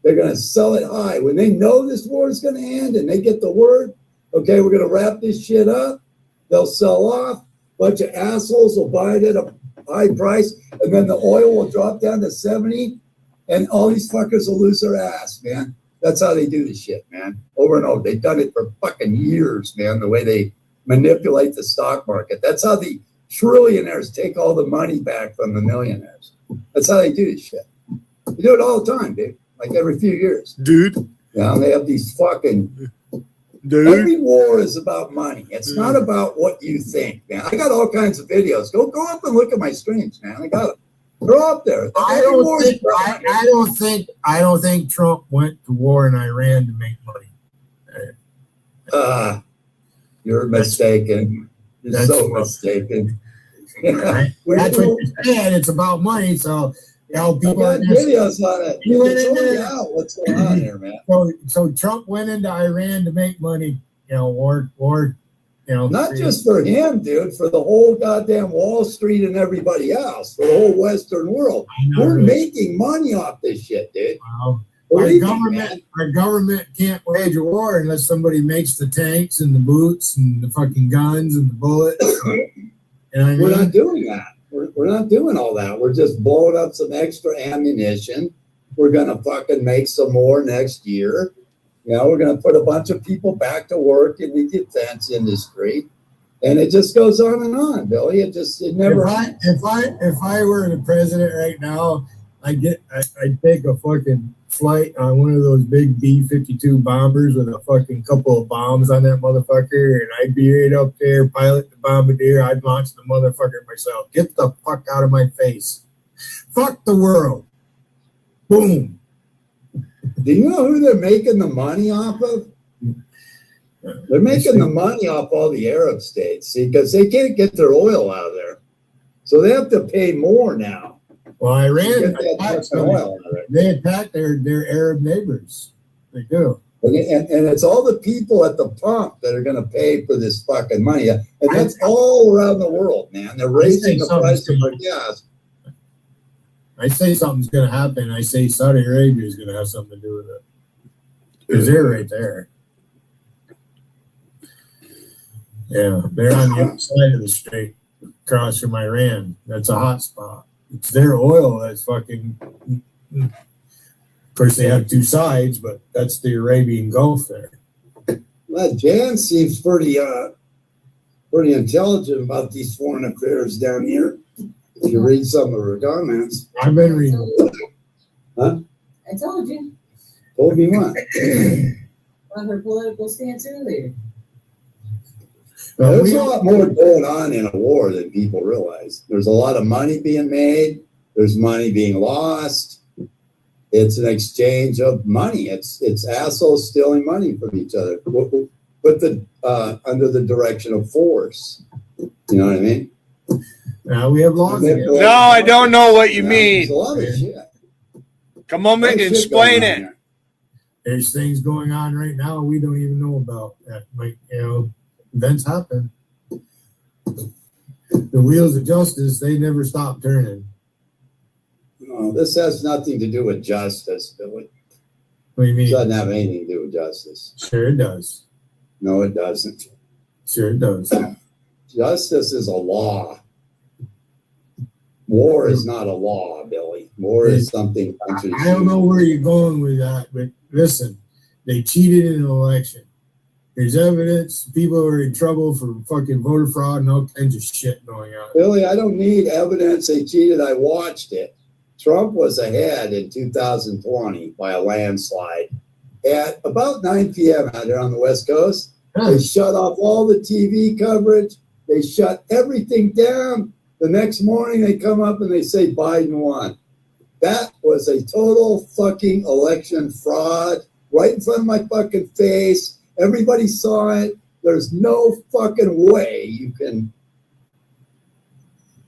They're going to sell it high. When they know this war is going to end and they get the word, okay, we're going to wrap this shit up, they'll sell off. Bunch of assholes will buy it at a high price, and then the oil will drop down to 70, and all these fuckers will lose their ass, man. That's how they do this shit, man. Over and over. They've done it for fucking years, man, the way they manipulate the stock market. That's how the trillionaires take all the money back from the millionaires. That's how they do this shit. They do it all the time, dude. Like every few years. Dude. You know, they have these fucking... Dude. Every war is about money. It's not about what you think, man. I got all kinds of videos. Go up and look at my streams, man. I got them. They're up there. I don't think Trump went to war in Iran to make money. You're mistaken. You're so mistaken. That's what you said. It's about money. So, you know, people got videos on it. What's going on here, man? So Trump went into Iran to make money. You know, war. You know, not just for him, dude. For the whole goddamn Wall Street and everybody else. For the whole Western world. We're making money off this shit, dude. Wow. Our government can't wage a war unless somebody makes the tanks and the boots and the fucking guns and the bullets. We're not doing that. We're not doing all that. We're just blowing up some extra ammunition. We're going to fucking make some more next year. You know, we're going to put a bunch of people back to work in the defense industry. And it just goes on and on, Billy. It never ends. If I were the president right now, I'd take a fucking flight on one of those big B-52 bombers with a fucking couple of bombs on that motherfucker, and I'd be right up there, pilot the bombardier. I'd launch the motherfucker myself. Get the fuck out of my face. Fuck the world. Boom. Do you know who they're making the money off of? They're making the money off all the Arab states, see, because they can't get their oil out of there. So they have to pay more now. Well, to Iran get that attacks fucking oil out of there. They attack their Arab neighbors. They do. And it's all the people at the pump that are going to pay for this fucking money. And that's all around the world, man. They're raising the price of our gas. I say something's going to happen. I say Saudi Arabia is going to have something to do with it. Because they're right there. Yeah, they're on the other side of the strait, across from Iran. That's a hot spot. It's their oil that's fucking... Of course, they have two sides, but that's the Arabian Gulf there. Well, Jan seems pretty intelligent about these foreign affairs down here. If you read some of her comments. I've been reading. Huh? I told you. Told me what? On her political stance earlier. There's a lot more going on in a war than people realize. There's a lot of money being made. There's money being lost. It's an exchange of money. It's assholes stealing money from each other, but under the direction of force. You know what I mean? Now we have laws. No, I don't know what you mean. There's a lot of shit. Come on, man, explain it. There's things going on right now we don't even know about. That might, events happen. The wheels of justice, they never stop turning. No, this has nothing to do with justice, Billy. What do you mean? It doesn't have anything to do with justice. Sure it does. No, it doesn't. Sure it does. Justice is a law. War is not a law, Billy. War is something countries I don't know where you're going with that, but listen, they cheated in an election. There's evidence. People are in trouble for fucking voter fraud and all kinds of shit going on. Billy, I don't need evidence they cheated. I watched it. Trump was ahead in 2020 by a landslide. At about 9 p.m. out there on the West Coast, they shut off all the TV coverage. They shut everything down. The next morning, they come up and they say Biden won. That was a total fucking election fraud right in front of my fucking face. Everybody saw it. There's no fucking way you can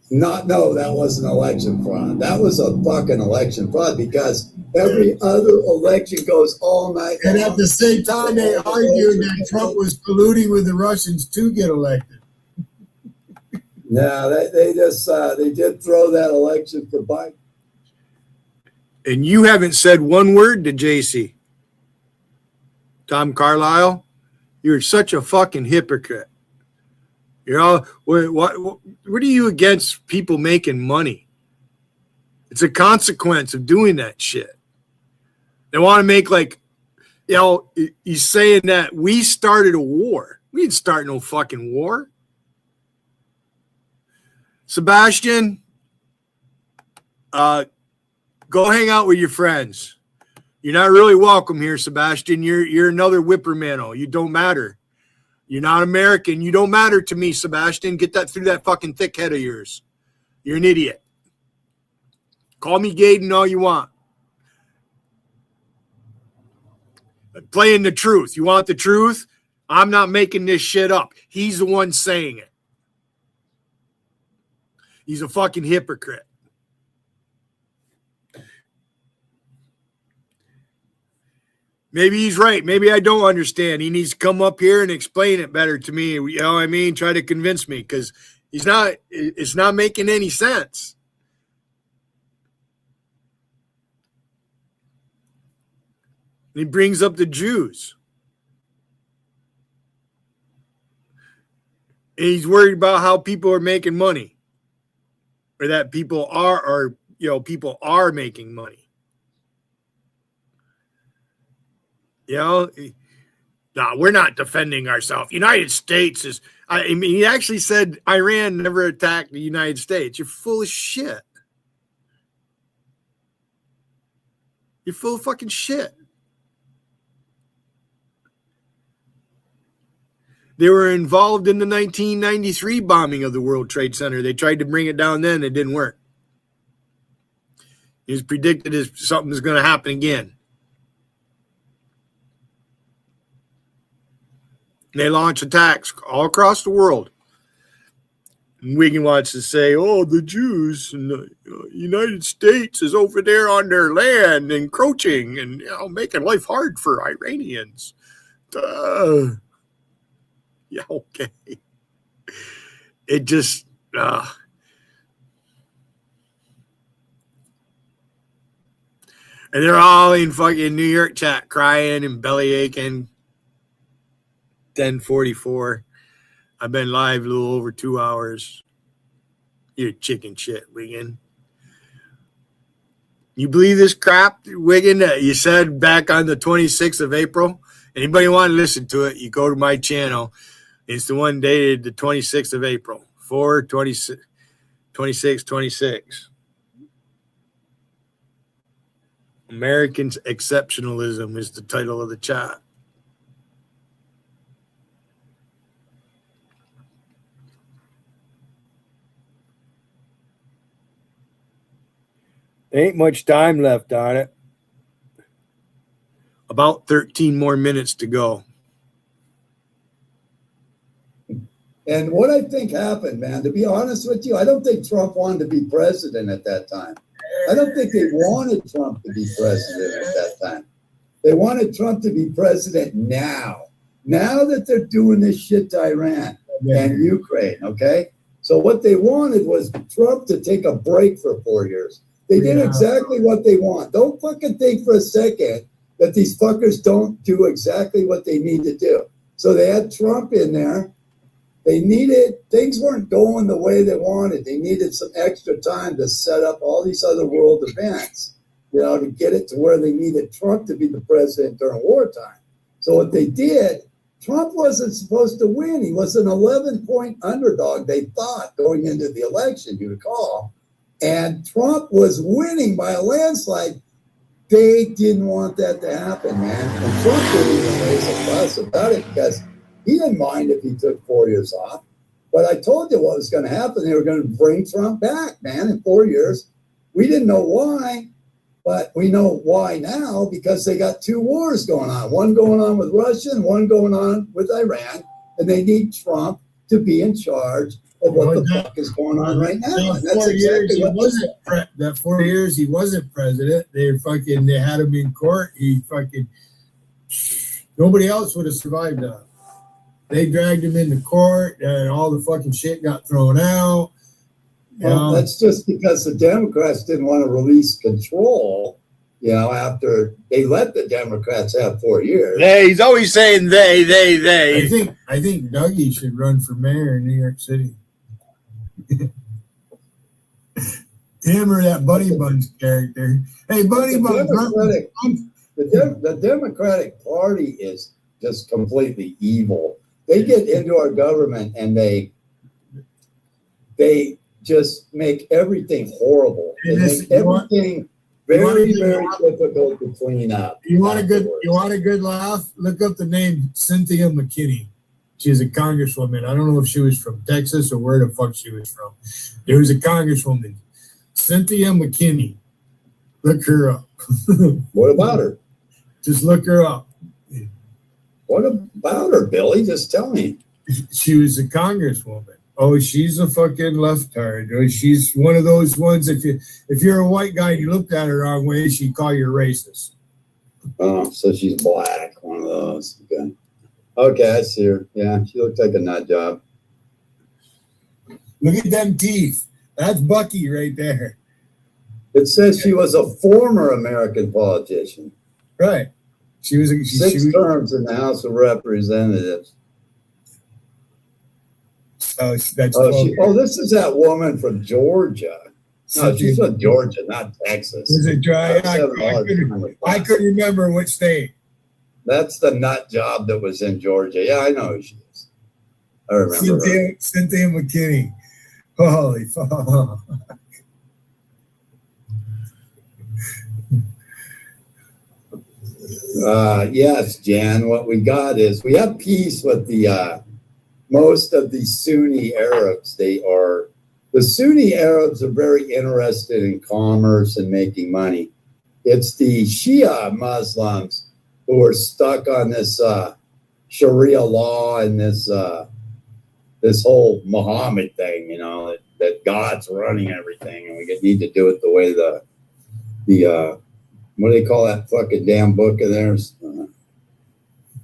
not know that was an election fraud. That was a fucking election fraud because every other election goes all night long. And at the same time, they argued that Trump was colluding with the Russians to get elected. No, they did throw that election for Biden. And you haven't said one word to JC. Tom Carlisle, you're such a fucking hypocrite. You know, what are you against people making money? It's a consequence of doing that shit. They want to make he's saying that we started a war. We didn't start no fucking war. Sebastian, go hang out with your friends. You're not really welcome here, Sebastian. You're another whipperman. You don't matter. You're not American. You don't matter to me, Sebastian. Get that through that fucking thick head of yours. You're an idiot. Call me Hayden all you want. Playing the truth. You want the truth? I'm not making this shit up. He's the one saying it. He's a fucking hypocrite. Maybe he's right. Maybe I don't understand. He needs to come up here and explain it better to me. You know what I mean? Try to convince me because it's not making any sense. He brings up the Jews. And he's worried about how people are making money. Or that people are making money. You know, no, we're not defending ourselves. United States is, I mean, he actually said Iran never attacked the United States. You're full of shit. You're full of fucking shit. They were involved in the 1993 bombing of the World Trade Center. They tried to bring it down then. It didn't work. It was predicted as something was going to happen again. They launch attacks all across the world. And Wiggin wants to say, oh, the Jews in the United States is over there on their land encroaching and making life hard for Iranians. Yeah, okay. It just... and they're all in fucking New York chat crying and belly aching. 10:44. I've been live a little over 2 hours. You're chicken shit, Wiggin. You believe this crap, Wiggin, that you said back on the 26th of April? Anybody want to listen to it, you go to my channel. It's the one dated the 26th of April. 4/26/26. Americans' Exceptionalism is the title of the chat. There ain't much time left on it. About 13 more minutes to go. And what I think happened, man, to be honest with you, I don't think Trump wanted to be president at that time. I don't think they wanted Trump to be president at that time. They wanted Trump to be president now. Now that they're doing this shit to Iran and Ukraine, okay? So what they wanted was Trump to take a break for 4 years. They did exactly what they want. Don't fucking think for a second that these fuckers don't do exactly what they need to do. So they had Trump in there. Things weren't going the way they wanted. They needed some extra time to set up all these other world events, to get it to where they needed Trump to be the president during wartime. So what they did, Trump wasn't supposed to win. He was an 11-point underdog, they thought, going into the election, you recall. And Trump was winning by a landslide. They didn't want that to happen, man. And Trump didn't even raise a fuss about it because he didn't mind if he took 4 years off. But I told you what was going to happen. They were going to bring Trump back, man, in 4 years. We didn't know why, but we know why now because they got two wars going on. One going on with Russia and one going on with Iran. And they need Trump to be in charge of what the fuck is going on right now. And that's exactly what that 4 years he wasn't president. They had him in court. Nobody else would have survived that. They dragged him into court and all the fucking shit got thrown out. Well, that's just because the Democrats didn't want to release control, after they let the Democrats have 4 years. He's always saying they. I think Dougie should run for mayor in New York City. Him or that Buddy Buns character. Hey, Buddy Buns. The Democratic Party is just completely evil. They get into our government and they just make everything horrible. They make everything very, very difficult to clean up. You want a good laugh? Look up the name Cynthia McKinney. She's a congresswoman. I don't know if she was from Texas or where the fuck she was from. There was a congresswoman, Cynthia McKinney. Look her up. What about her? Just look her up. What about her, Billy? Just tell me. She was a congresswoman. Oh, she's a fucking leftard. She's one of those ones. If you're a white guy and you looked at her the wrong way, she'd call you racist. Oh, so she's black. One of those. Okay, I see her. Yeah, she looks like a nut job. Look at them teeth. That's Bucky right there. It says she was a former American politician. Right. She was 6 terms in the House of Representatives. Oh, this is that woman from Georgia. No, she's from Georgia, not Texas. Is it dry? I couldn't remember which state. That's the nut job that was in Georgia. Yeah, I know who she is. I remember her. Cynthia McKinney. Holy fuck. Yes, Jan, what we got is we have peace with the most of the Sunni Arabs. The Sunni Arabs are very interested in commerce and making money. It's the Shia Muslims who are stuck on this Sharia law and this whole Muhammad thing, you know, that God's running everything, and we need to do it the way the what do they call that fucking damn book of theirs?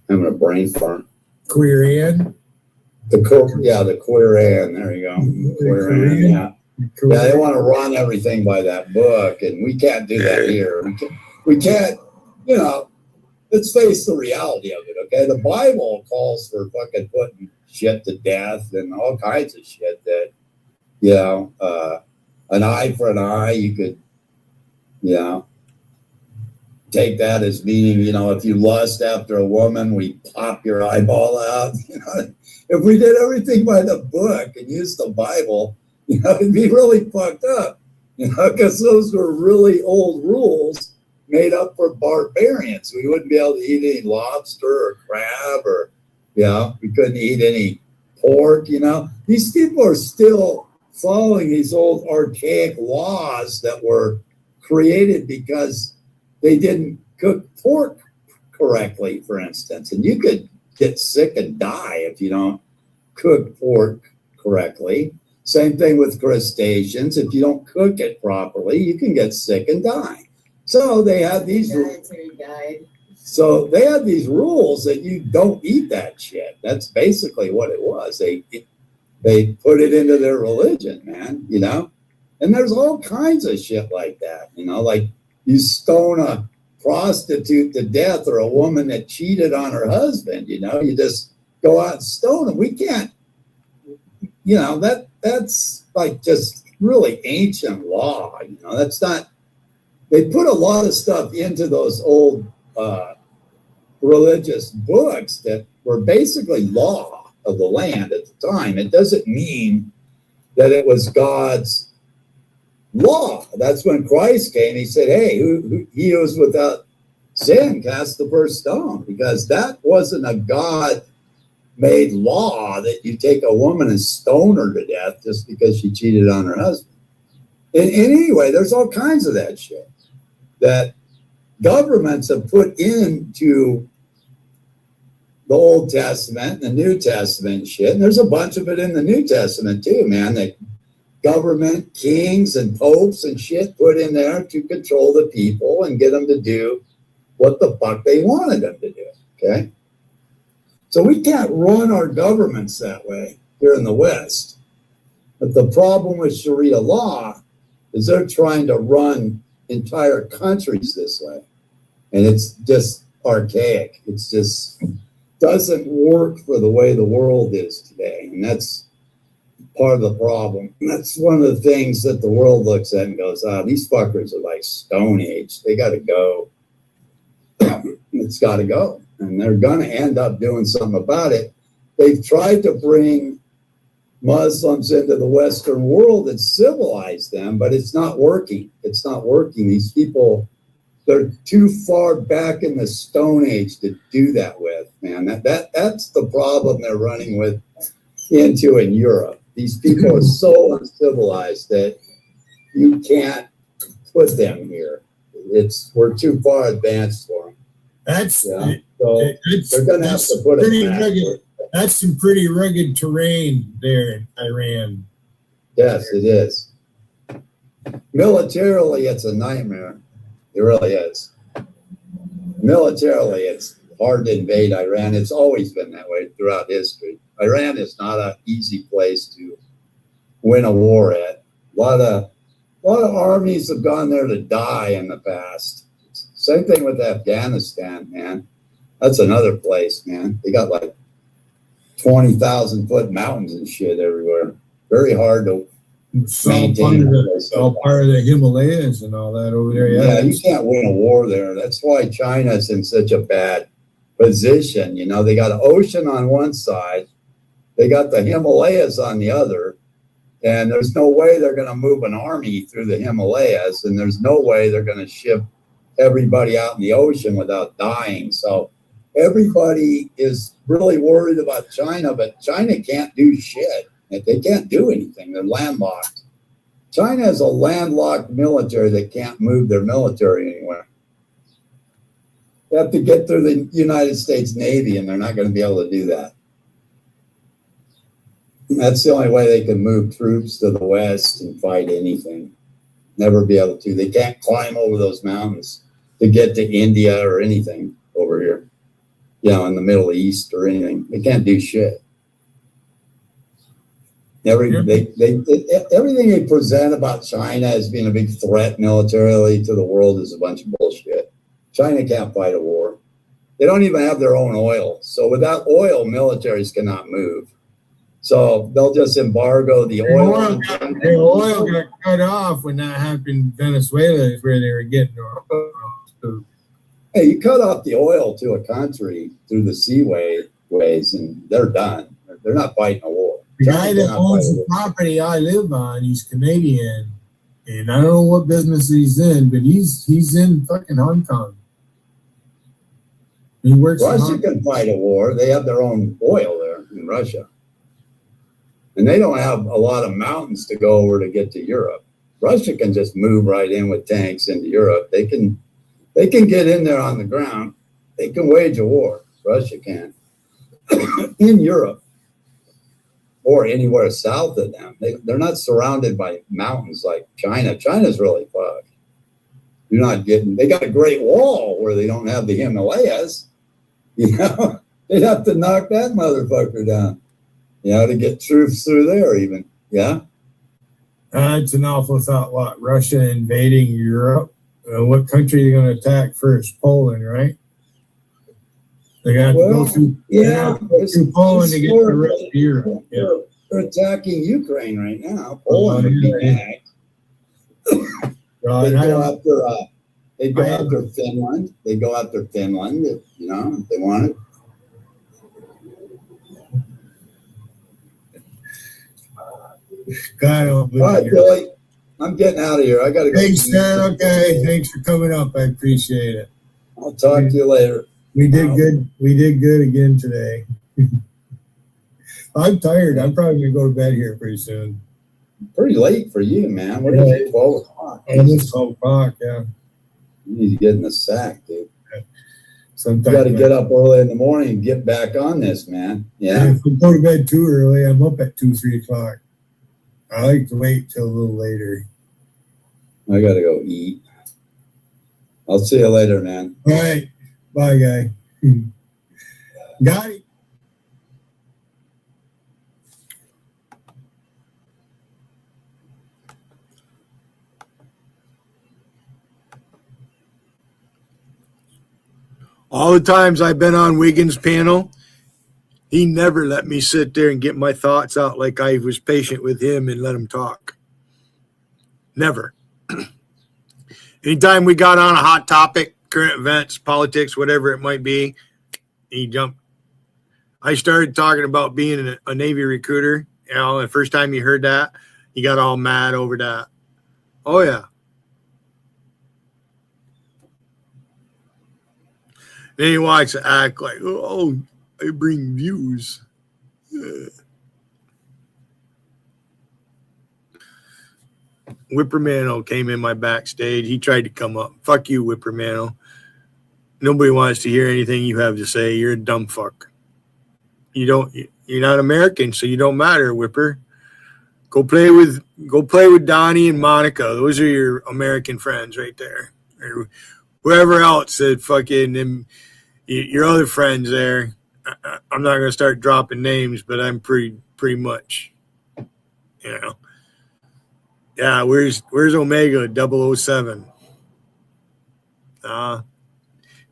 Having a brain fart. Queer Ann. The Queer Ann. There you go. Queer Ann. Yeah. Yeah, they want to run everything by that book, and we can't do that here. We can't, you know, let's face the reality of it, okay? The Bible calls for fucking putting shit to death and all kinds of shit that, you know, an eye for an eye, you could, you know, take that as meaning, you know, if you lust after a woman, we pop your eyeball out. You know, if we did everything by the book and used the Bible, you know, it'd be really fucked up, you know, because those were really old rules made up for barbarians. We wouldn't be able to eat any lobster or crab, or, you know, we couldn't eat any pork, you know. These people are still following these old archaic laws that were created because they didn't cook pork correctly, for instance. And you could get sick and die if you don't cook pork correctly. Same thing with crustaceans. If you don't cook it properly, you can get sick and die. So they had these. So they had these rules that you don't eat that shit. That's basically what it was. They put it into their religion, man. You know, and there's all kinds of shit like that. You know, like you stone a prostitute to death or a woman that cheated on her husband. You know, you just go out and stone them. We can't. You know, that's like just really ancient law. You know, that's not. They put a lot of stuff into those old religious books that were basically law of the land at the time. It doesn't mean that it was God's law. That's when Christ came. He said, hey, he who is without sin cast the first stone, because that wasn't a God-made law that you take a woman and stone her to death just because she cheated on her husband. And anyway, there's all kinds of that shit that governments have put into the Old Testament and the New Testament shit. And there's a bunch of it in the New Testament too, man, that government, kings and popes and shit put in there to control the people and get them to do what the fuck they wanted them to do, okay? So we can't run our governments that way here in the West. But the problem with Sharia law is they're trying to run entire countries this way. And it's just archaic. It's just doesn't work for the way the world is today. And that's part of the problem. And that's one of the things that the world looks at and goes, these fuckers are like Stone Age. They got to go. It's got to go. And they're going to end up doing something about it. They've tried to bring Muslims into the Western world and civilize them, but it's not working. It's not working. These people, they're too far back in the Stone Age to do that with, man. That's the problem they're running with into in Europe. These people are so uncivilized that you can't put them here. We're too far advanced for them. So they're going to have to put it back. That's some pretty rugged terrain there in Iran. Yes, it is. Militarily, it's a nightmare. It really is. Militarily, it's hard to invade Iran. It's always been that way throughout history. Iran is not an easy place to win a war at. A lot of armies have gone there to die in the past. Same thing with Afghanistan, man. That's another place, man. They got like 20,000 foot mountains and shit everywhere. Very hard to maintain. All part of the Himalayas and all that over there. Yeah, you can't win a war there. That's why China's in such a bad position. You know, they got an ocean on one side, they got the Himalayas on the other, and there's no way they're going to move an army through the Himalayas, and there's no way they're going to ship everybody out in the ocean without dying. So everybody is really worried about China, but China can't do shit. They can't do anything. They're landlocked. China is a landlocked military that can't move their military anywhere. They have to get through the United States Navy, and they're not going to be able to do that. That's the only way they can move troops to the west and fight anything. Never be able to. They can't climb over those mountains to get to India or anything over here, in the Middle East or anything. They can't do shit. Everything they present about China as being a big threat militarily to the world is a bunch of bullshit. China can't fight a war. They don't even have their own oil. So without oil, militaries cannot move. So they'll just embargo the oil. The oil got cut off when that happened in Venezuela, is where they were getting oil. Hey, you cut off the oil to a country through the seaways, and they're done. They're not fighting a war. The guy that owns the property I live on, he's Canadian, and I don't know what business he's in, but he's in fucking Hong Kong. He works. Russia can fight a war. They have their own oil there in Russia. And they don't have a lot of mountains to go over to get to Europe. Russia can just move right in with tanks into Europe. They can get in there on the ground. They can wage a war. Russia can. In Europe or anywhere south of them. They're not surrounded by mountains like China. China's really fucked. You're not getting, they got a Great Wall where they don't have the Himalayas. They'd have to knock that motherfucker down. To get troops through there even. Yeah. It's an awful thought. What, Russia invading Europe? What country are you going to attack first? Poland, right? They got to go through Poland to get the rest of Europe. Yeah. They're attacking Ukraine right now. Poland would be next. They go after Finland. They go after Finland, if they want it. God, all right, Billy. I'm getting out of here. I got to go. Thanks, man. Okay. Thanks for coming up. I appreciate it. I'll talk to you later. We did good. We did good again today. I'm tired. I'm probably going to go to bed here pretty soon. Pretty late for you, man. What is it? 12 o'clock. It's 12 o'clock, yeah. You need to get in the sack, dude. Sometimes you got to get up early in the morning and get back on this, man. Yeah. If we go to bed too early, I'm up at 2, 3 o'clock. I like to wait till a little later. I got to go eat. I'll see you later, man. All right. Bye, guy. Got it. All the times I've been on Wiggins' panel, he never let me sit there and get my thoughts out like I was patient with him and let him talk. Never. Anytime we got on a hot topic, current events, politics, whatever it might be, he jumped. I started talking about being a Navy recruiter. The first time he heard that, he got all mad over that. Oh, yeah. Then he wants to act like, oh, I bring views. Whippermano came in my backstage. He tried to come up. Fuck you, Whippermano. Nobody wants to hear anything you have to say. You're a dumb fuck. You're not American, so you don't matter, Whipper. Go play with Donnie and Monica. Those are your American friends right there. Or whoever else that fucking your other friends there. I'm not gonna start dropping names, but I'm pretty much, Yeah, where's Omega 007?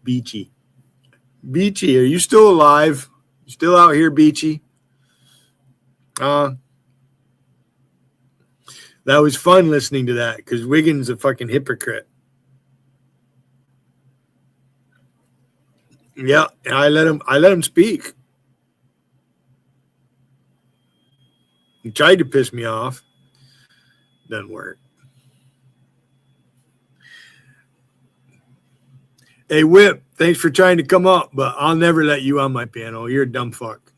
Beachy. Beachy, are you still alive? You still out here, Beachy? That was fun listening to that because Wiggins a fucking hypocrite. Yeah, and I let him speak. He tried to piss me off. Doesn't work. Hey, Whip, thanks for trying to come up, but I'll never let you on my panel. You're a dumb fuck.